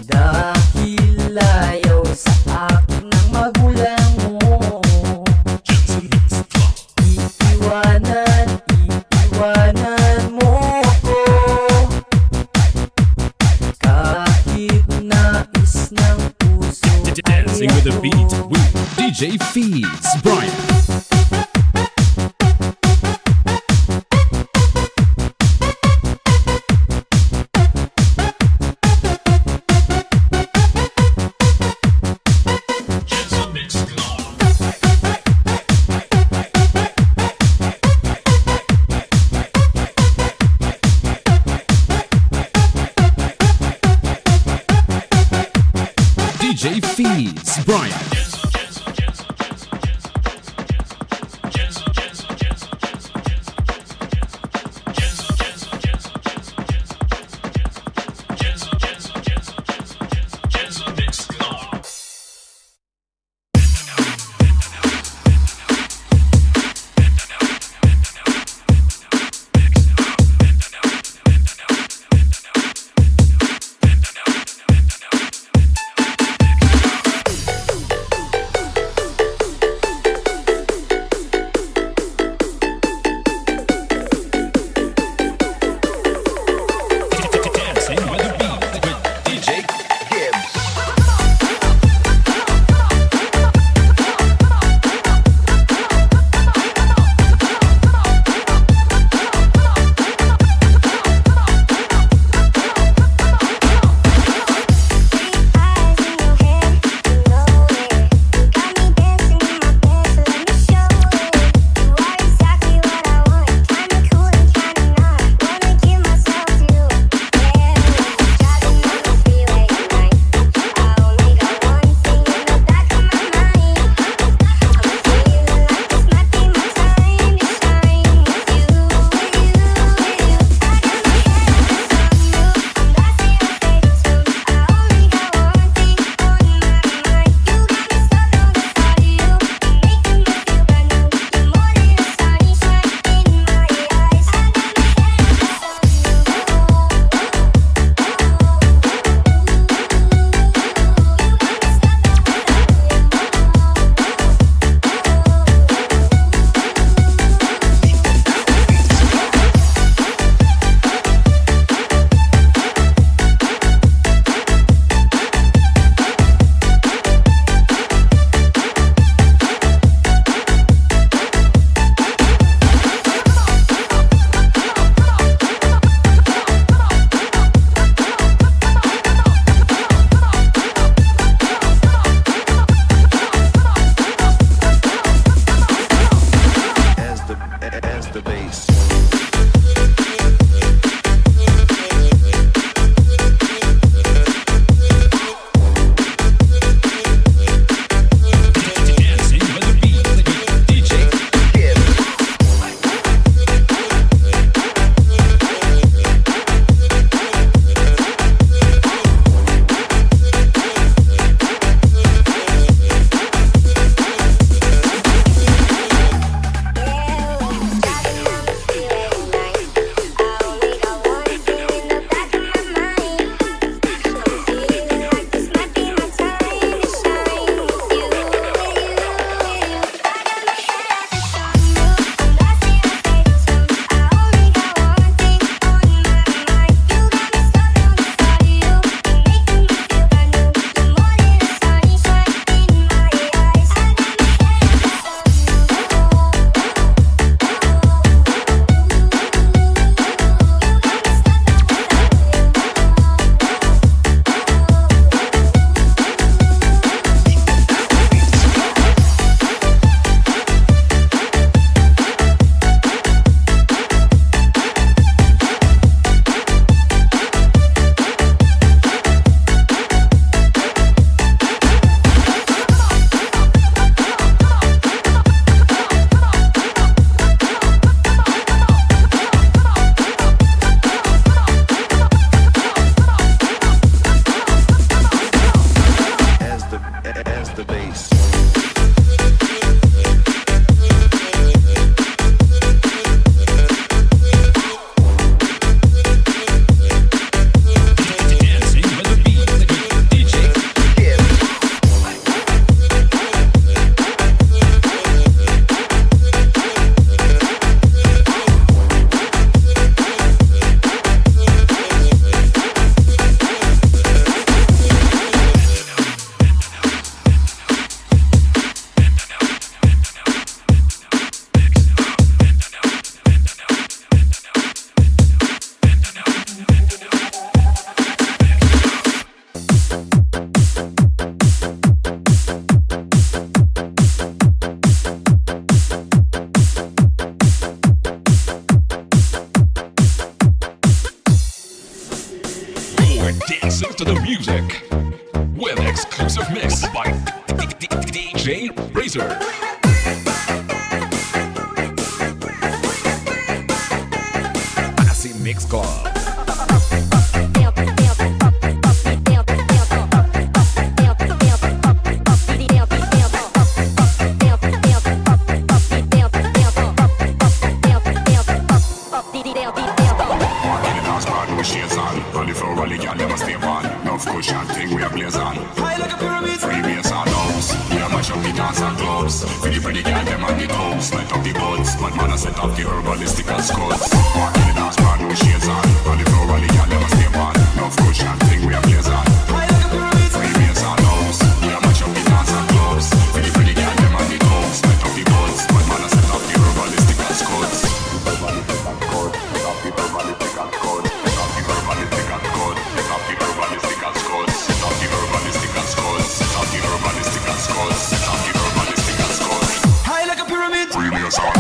Dahil ayaw sa akin ng magulang mo. Iiwanan mo ako. Kahit nais ng puso Dancing with the ay beat ako. with DJ Fees, Brian. DJ Fees, Brian. exclusive mix by DJ Razor. Passy Mix Club. Cushion thing we are blaze on. High like a pyramid. Free bass and house. We are mash up the dance and clubs. For the pretty girl them on the toes. Light up the buds. But man I set up the herbalistic and scuds. Walk in the dance brand new shades on. On the floor all the girl them a stay on. Enough cushion thing we are blaze on. High like a pyramid. Free bass and house. We are mash up the dance and clubs. For the pretty girl them on the toes. Light up the buds. But man I set up the herbalistic and scuds. Herbalistic and scuds. Set up the herbalistic and scuds. Set up the herbalistic and scuds. Set up the herbalistic and scuds. Set up the herbalistic and scuds. Set up the herbalistic and scuds. Set up the herbalistic and scuds. High like a pyramid. Free me a song.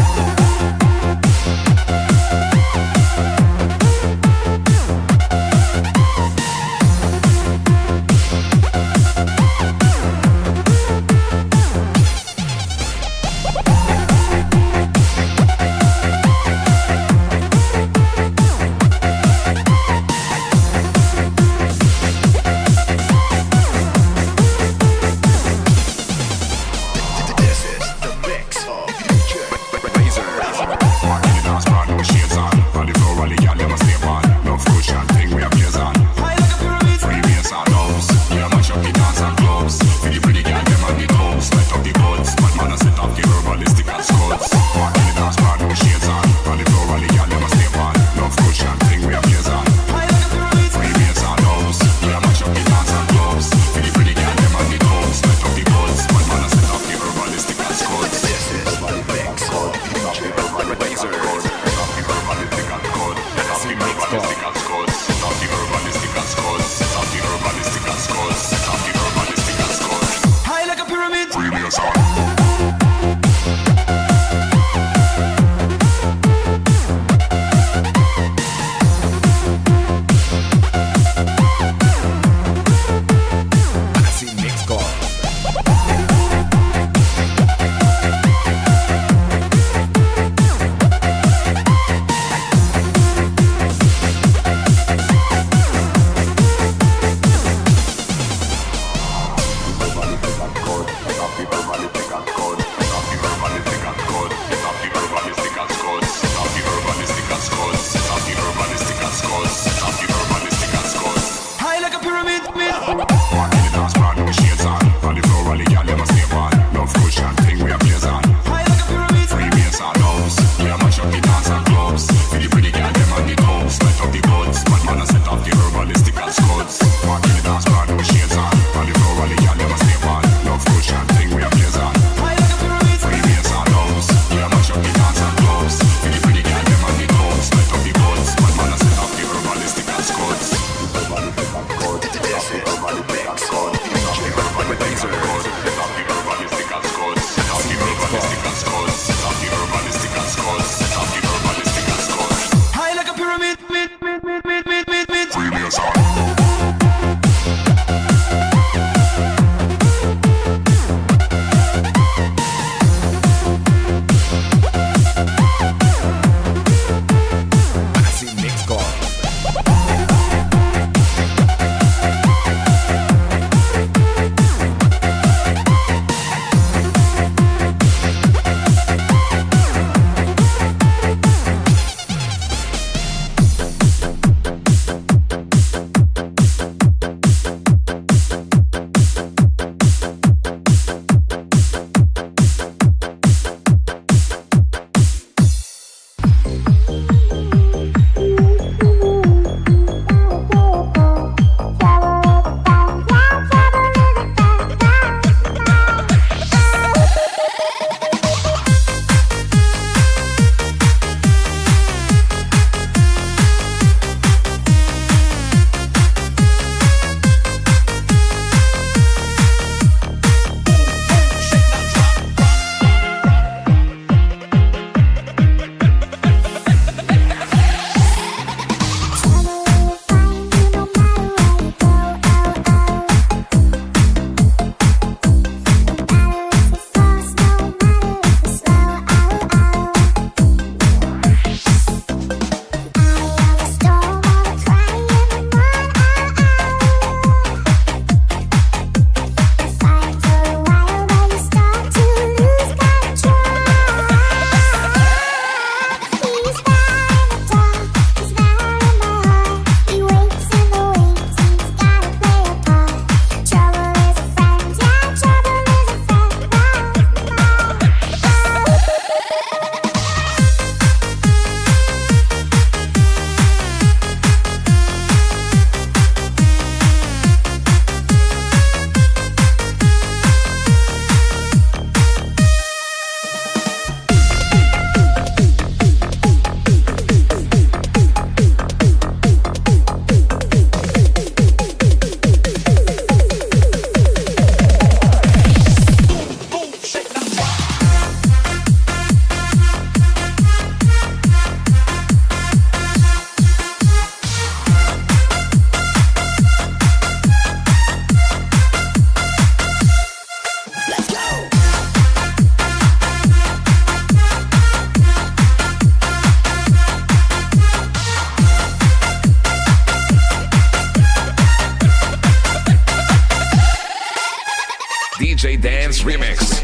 DJ Dance Remix.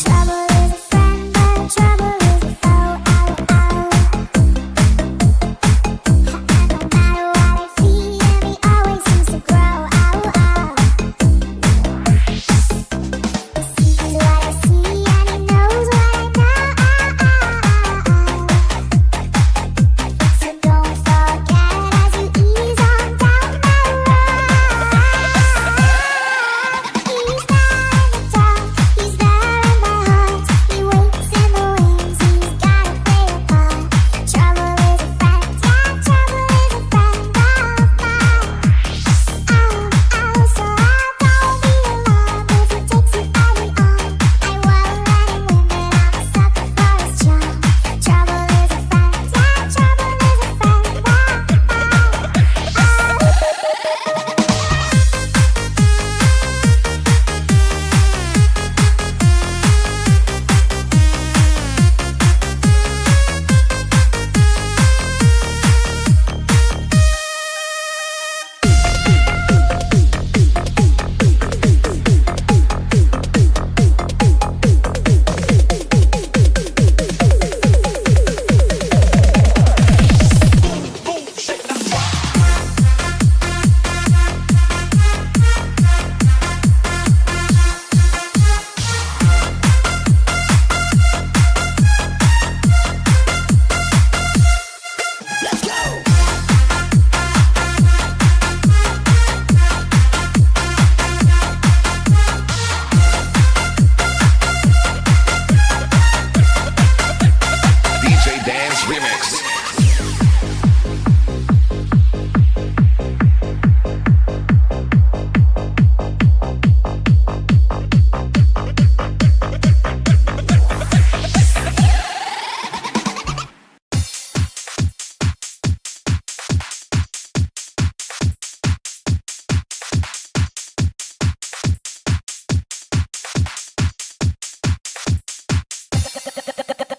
Trouble is a friend, but trouble is a foe. And no matter what I feed him, he always seems to grow. He sees what I see, and he knows what I know. So don't forget as you ease on down the road. He's there in the dark, he's there in the heart. He waits in the wings, he's gotta play a part. Trouble is a friend, yeah, trouble is a friend of mine. So don't be alarmed if he takes you by the arm. I won't let him win, but I'm a sucker for his charm. Trouble is a friend, yeah, trouble is a friend of mine. DJ Dance Remix.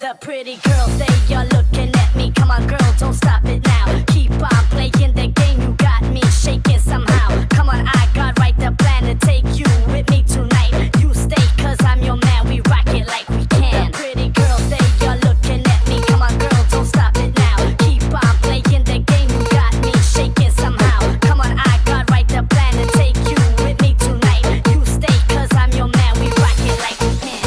The pretty girls, they are looking at me. Come on, girl, don't stop it now. Keep on playing the game, you got me shaking somehow. Come on, I got right the plan to take you with me tonight. You stay, cause I'm your man, we rock it like we can. The pretty girls, they are looking at me. Come on, girl, don't stop it now. Keep on playing the game, you got me shaking somehow. Come on, I got right the plan to take you with me tonight. You stay, cause I'm your man, we rock it like we can.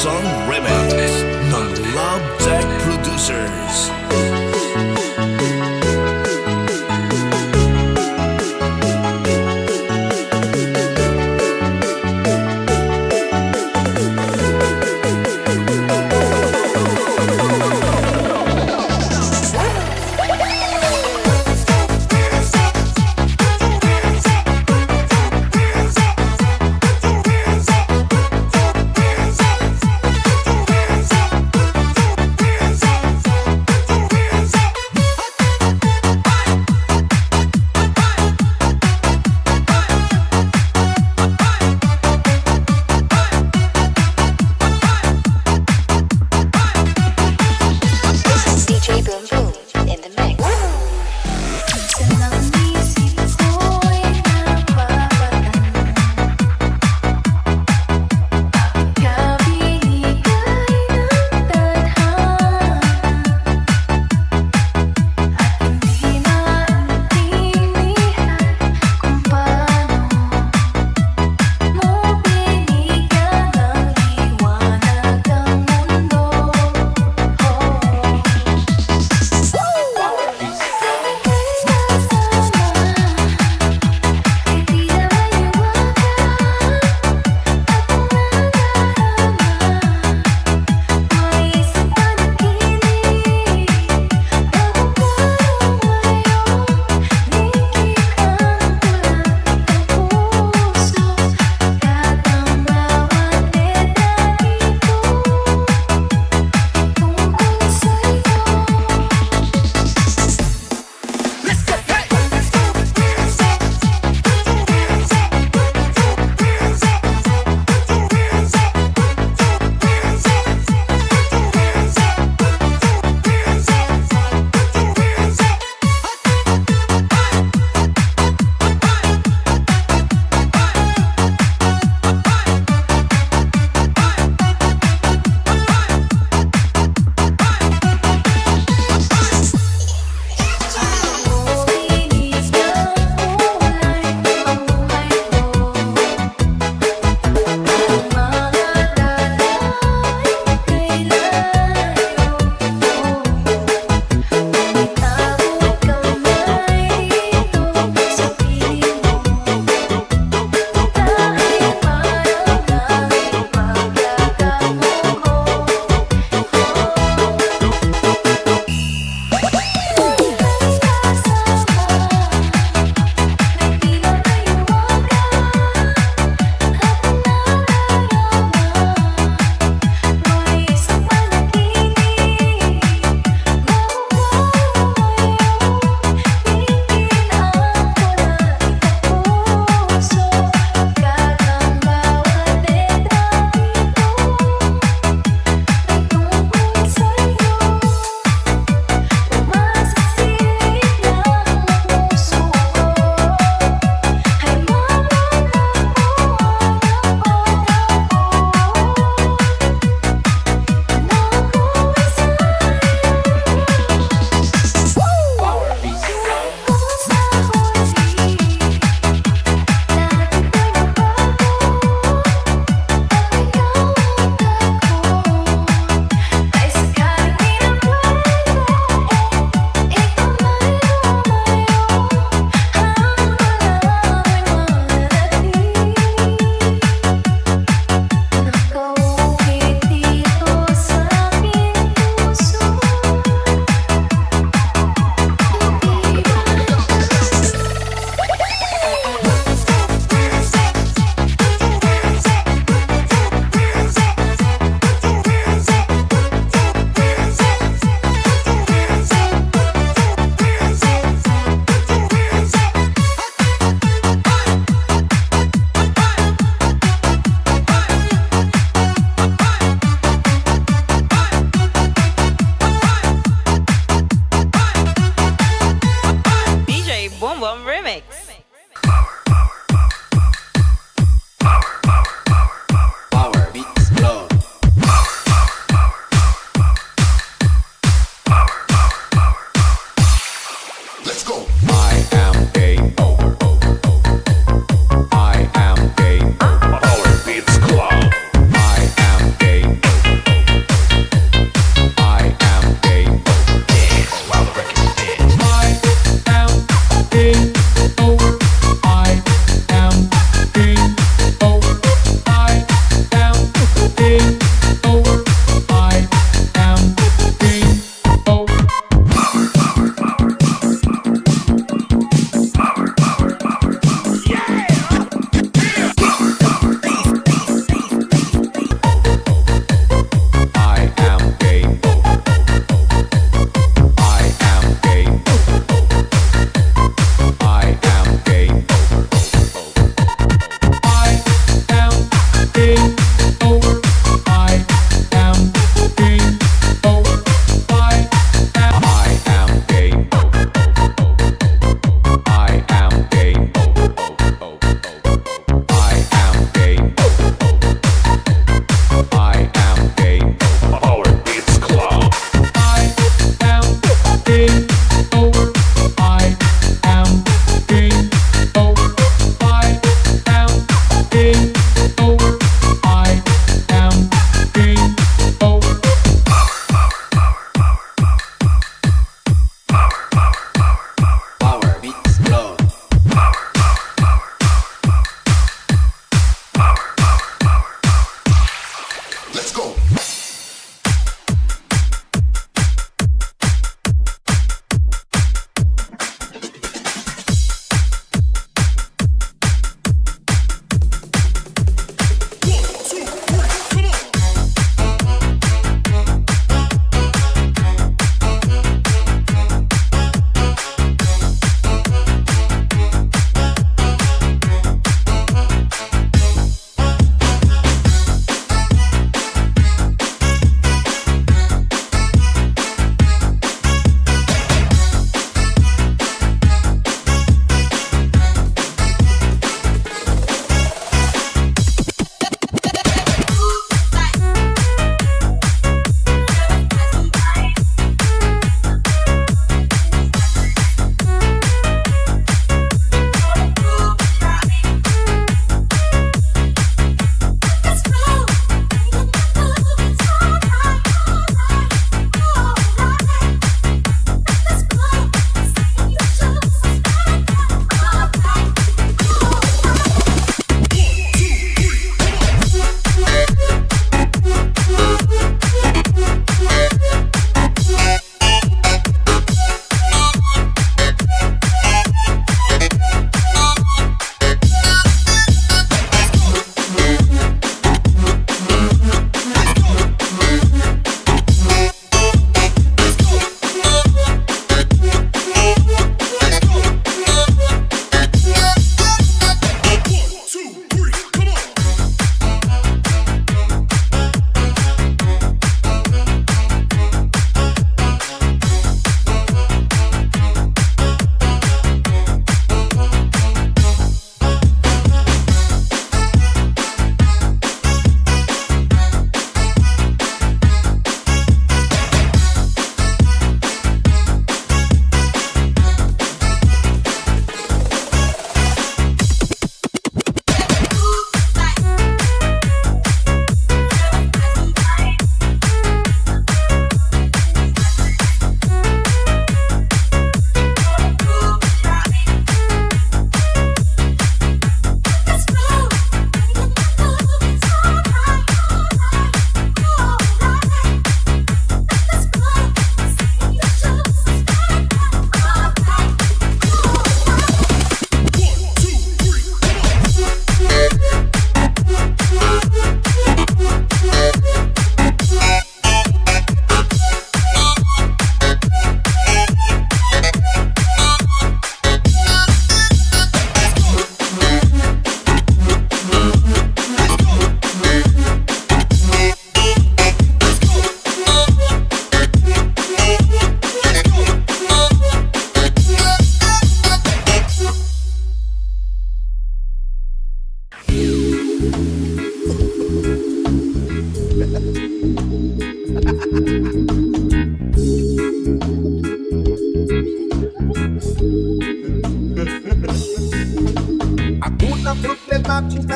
Song Remix ng Love Tech Producers.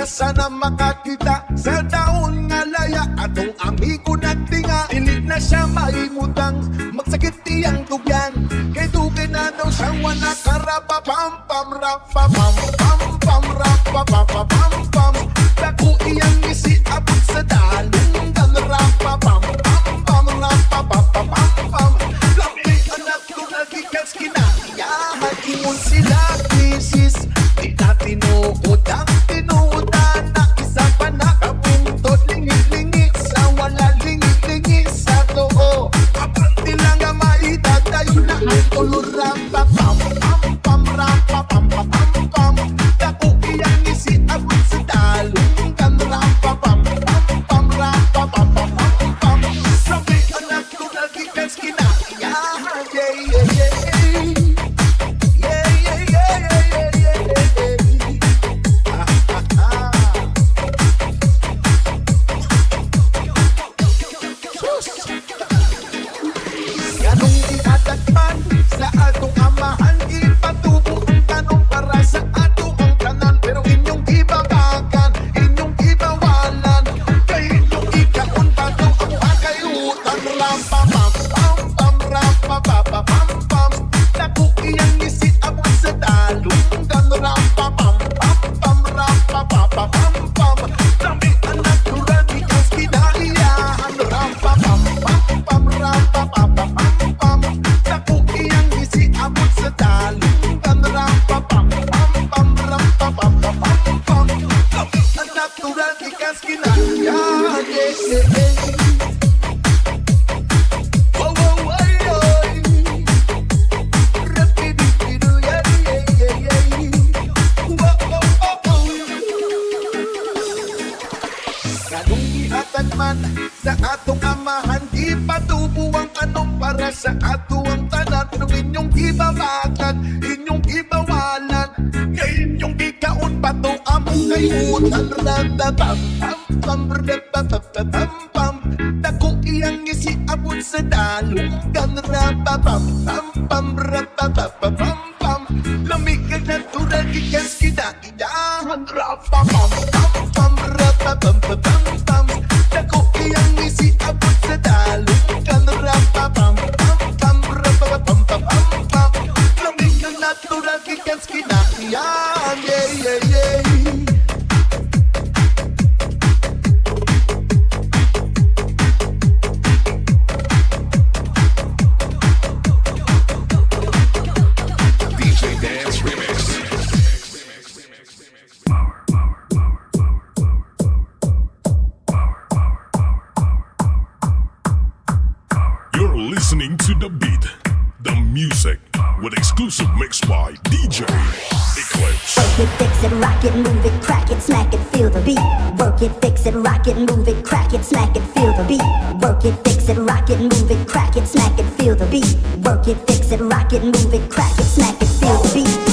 sana makakita sa daon nga laya atong amigo nagtinga dili na siya maimutang magsakit tiyang tugyan kay tugay na daw siyang wala karapa pam pam rapa pam pam pam rapa pam pam pam dako iyang isi abot sa dalong dan rapa pam pam pam rapa pam pam pam labi anak ko nagikas kinaiyahan ingon sila krisis di natin uutang tinuutan na isa pa nakapuntot lingit-lingit sa wala lingit-lingit sa too kapanti lang nga maitatayo na ang tuluran pa pam pam pam rapa pam pam pam pam dako iyang isi abot sa dalong kan rapa pam pam pam rapa pam pam pam pam sabi anak ko nagikas kinaiyahan yeah yeah yeah yeah yeah yeah yeah yeah yeah sayutan rababam pam rababam pam dako iyang isiabot sa dalungan rababam pam rababam pam lamig kag natural gikas kidaidahan rababam pam rababam pam dako iyang isiabot sa dalungan rababam pam rababam pam lamig kag natural gikas kidaidahan yeah Listening to the beat, the music, with exclusive mix by DJ Eclipse. Work it, fix it, rock it, move it, crack it, smack it, feel the beat. Work it, fix it, rock it, move it, crack it, smack it, feel the beat. Work it, fix it, rock it, move it, crack it, smack it, feel the beat. Work it, fix it, rock it, move it, crack it, smack it, feel the beat.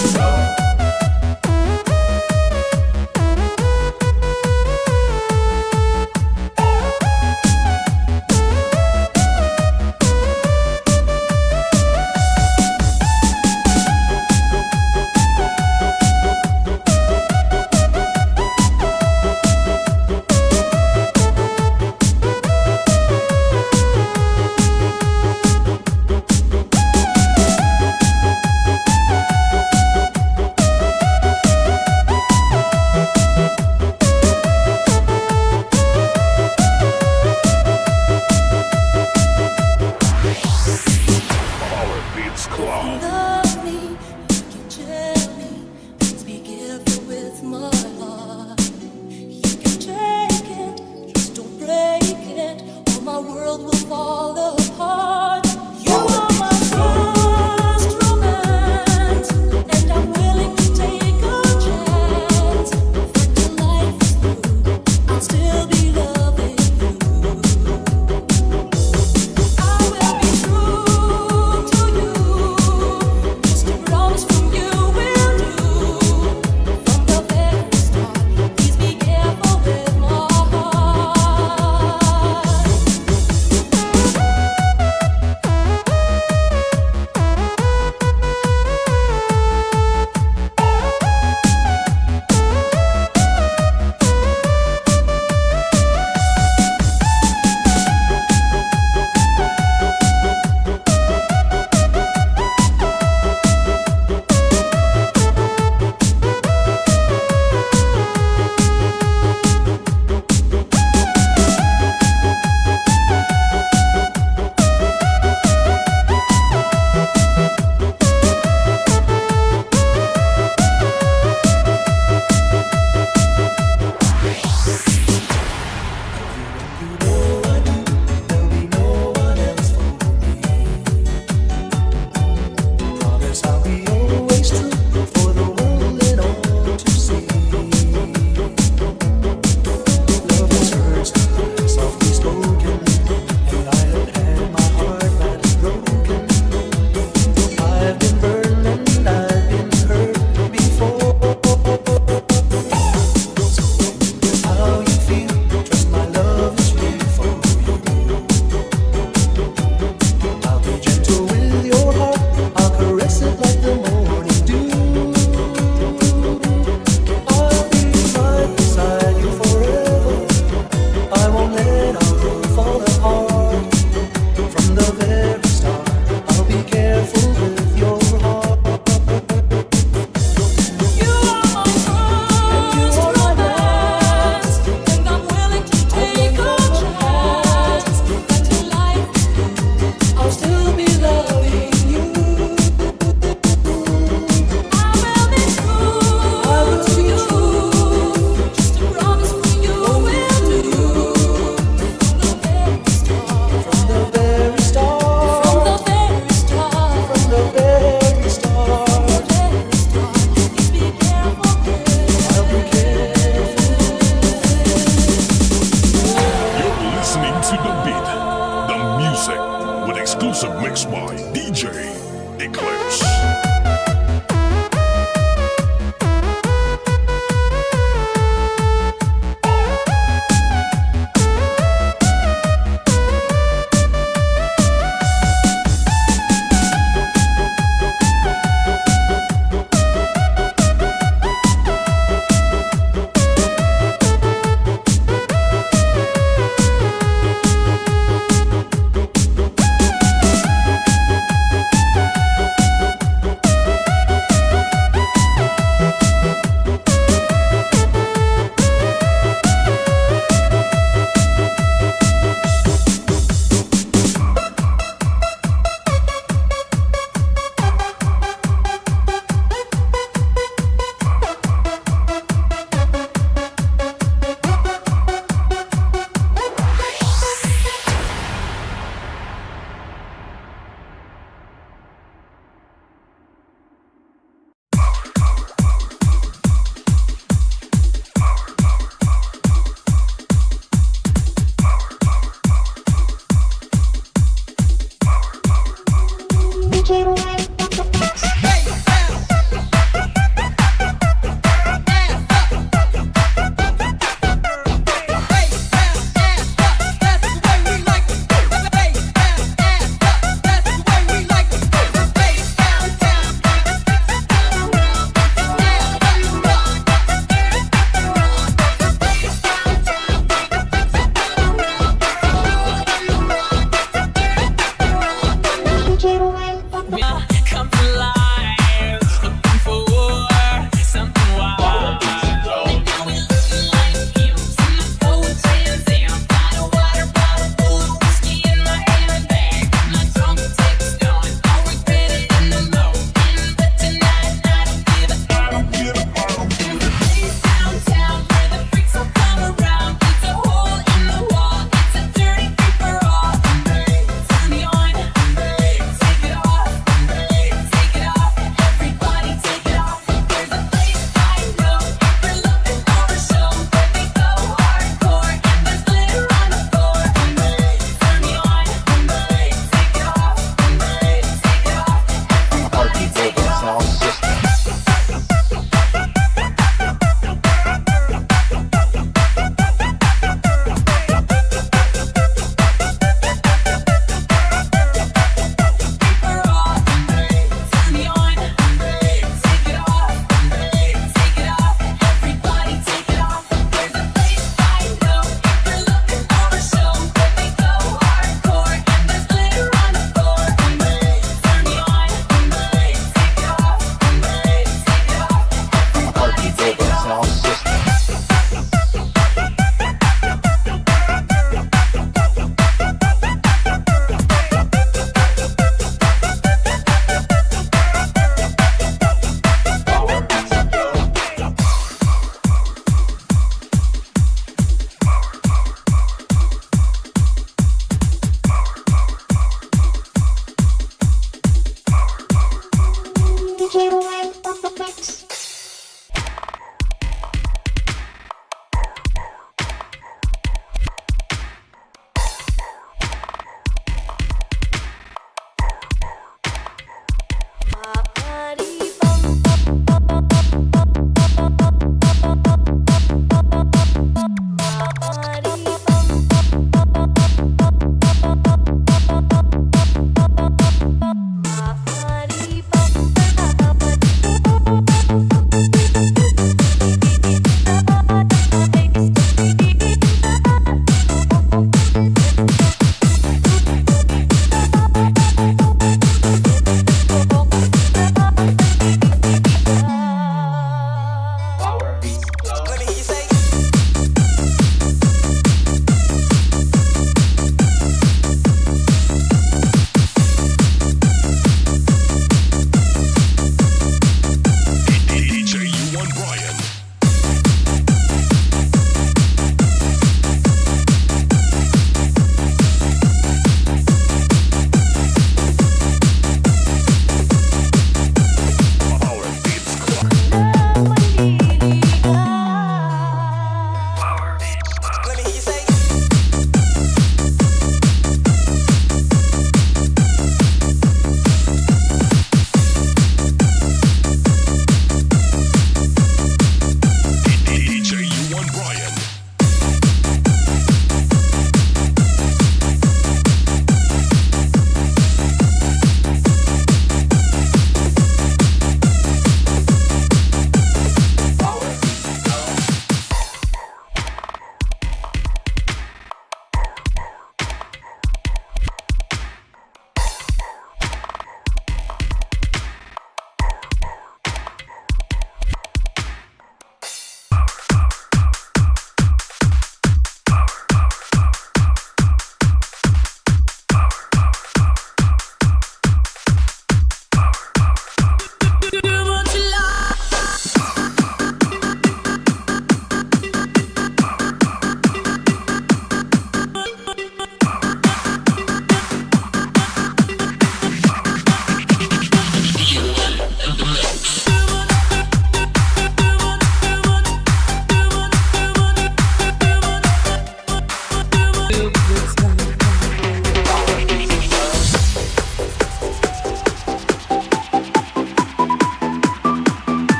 sound system.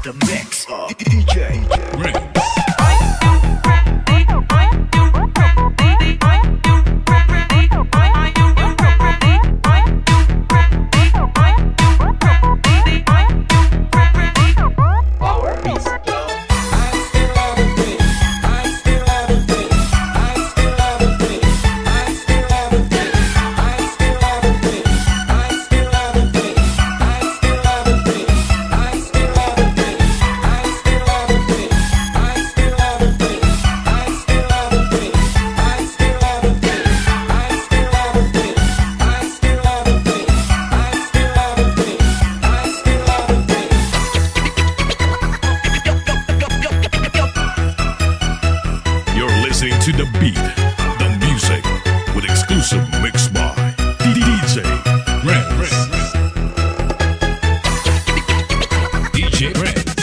The mix of DJ Rinse. To the beat, the music, with exclusive mix by DJ Rinse. DJ Rinse.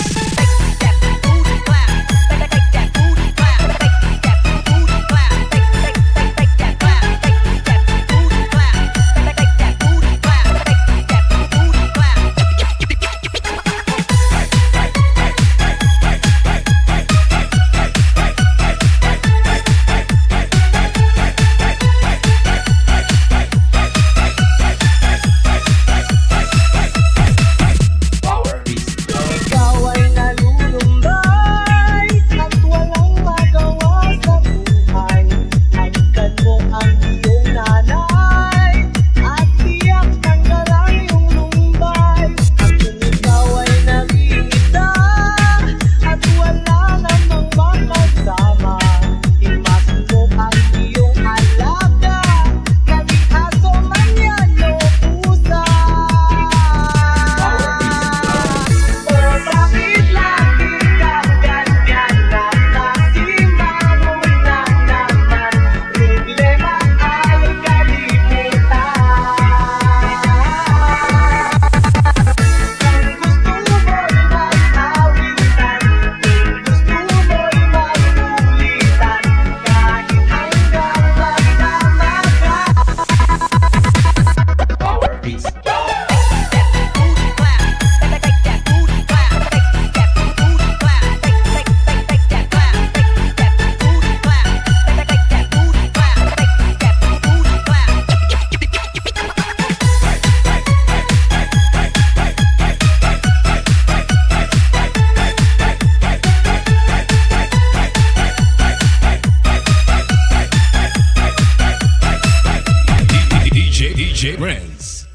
DJ Rinse.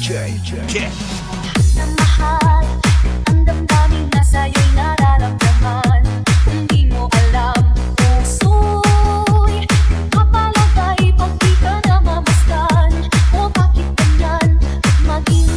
DJ Mahal, ang damdamin na sa'yo'y nararamdaman. Hindi mo alam, puso'y kapalagay pag di ka namamasdan. O bakit ganyan, maging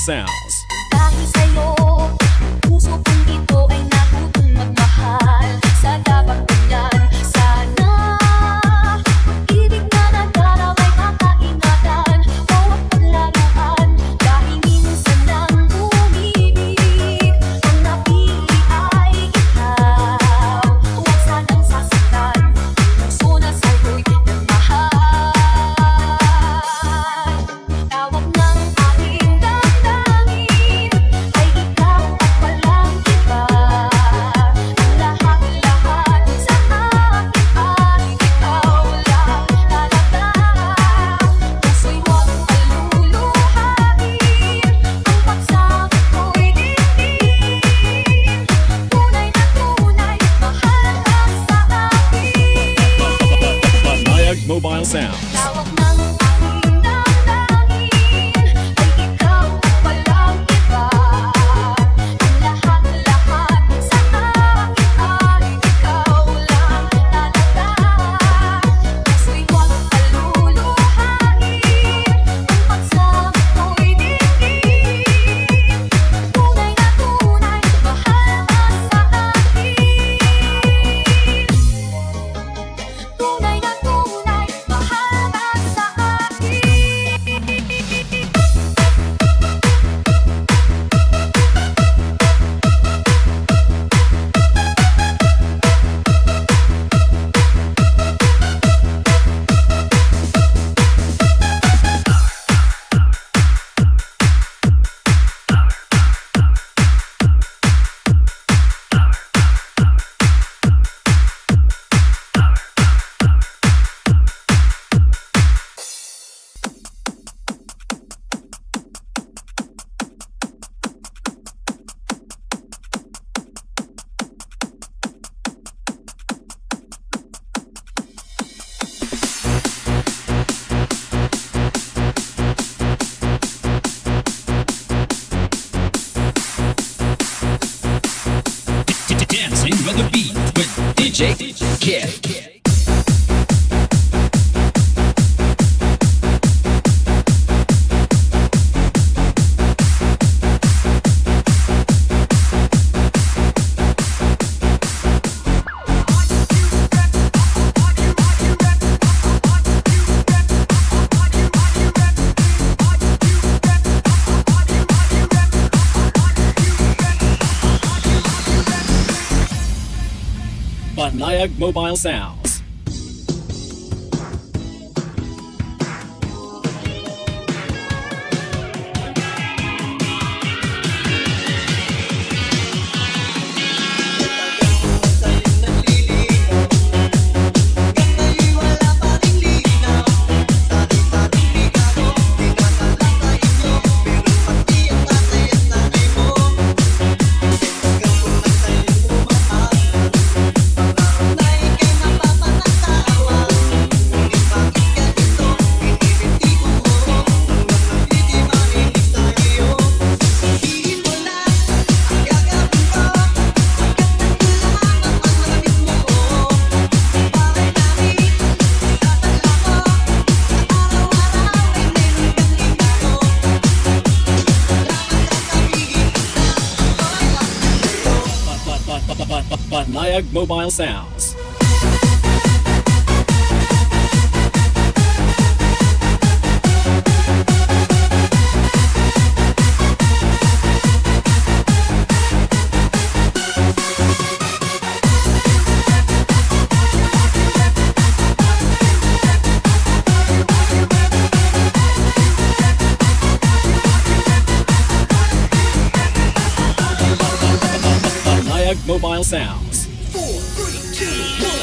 Sounds. Dahil sa'yo, puso kong ito ay natutong magmahal. Sa dabang ganyan, sana pag-ibig na nagdaramay kakaingatan. Bawat paglaruan, dahil minsan lang umibig. Ang napili ay ikaw, huwag sanang sasaktan. Puso na sa'yo'y nagmahal. Tawag ng aking damdamin ay ikaw at walang iba. Ang lahat-lahat sa akin ay ikaw lang talaga. Puso'y huwag paluluhain, ang pagsabot ko'y diin. Tunay na tunay, mahal ka sa akin. Panayag Mobile Sounds. Tawag ng aking damdamin ay ikaw at walang iba. Ang lahat-lahat sa akin ay ikaw lang talaga. Puso'y huwag paluluhain, ang pagsabot ko'y diin. Tunay na tunay, mahal ka sa akin. Tunay na tunay, mahal ka sa akin. Dancing with the beat with DJ Kid. Panayag Mobile Sounds. Panayag Mobile Sounds. Panayag Mobile Sounds. 4, 3, 2, 1.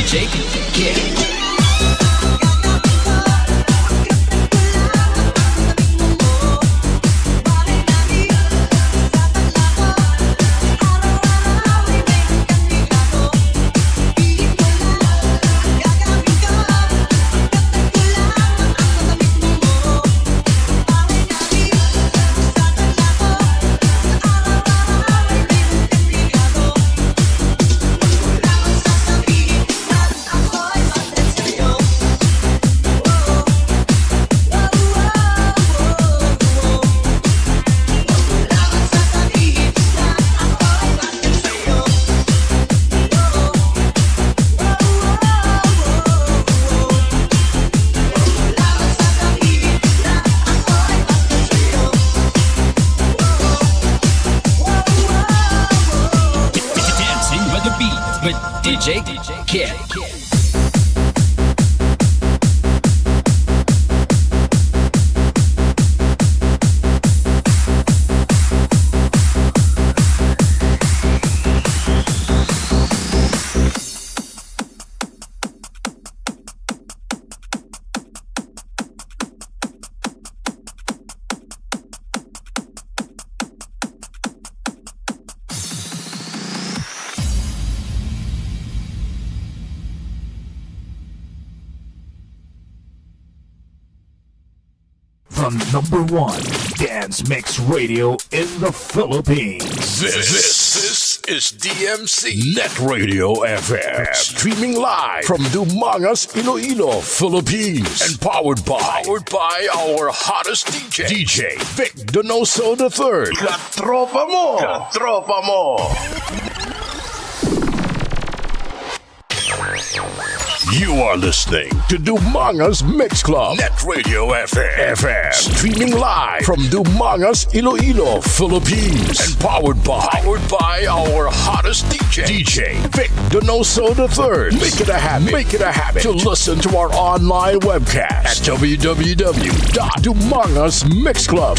DJ Kid. DJ Kid. The #1 dance mix radio in the Philippines. This is DMC NetRadioFM. Streaming live from Dumangas, Iloilo, Philippines. And powered by our hottest DJ DjVicDonosoIII. Katropa mo! Katropa mo! You are listening to Dumangas Mix Club, NetRadioFM. Streaming live from Dumangas, Iloilo, Philippines. And powered by our hottest DJ DjVicDonosoIII. Make it a habit to listen to our online webcast at www.dumangasmixclub.com.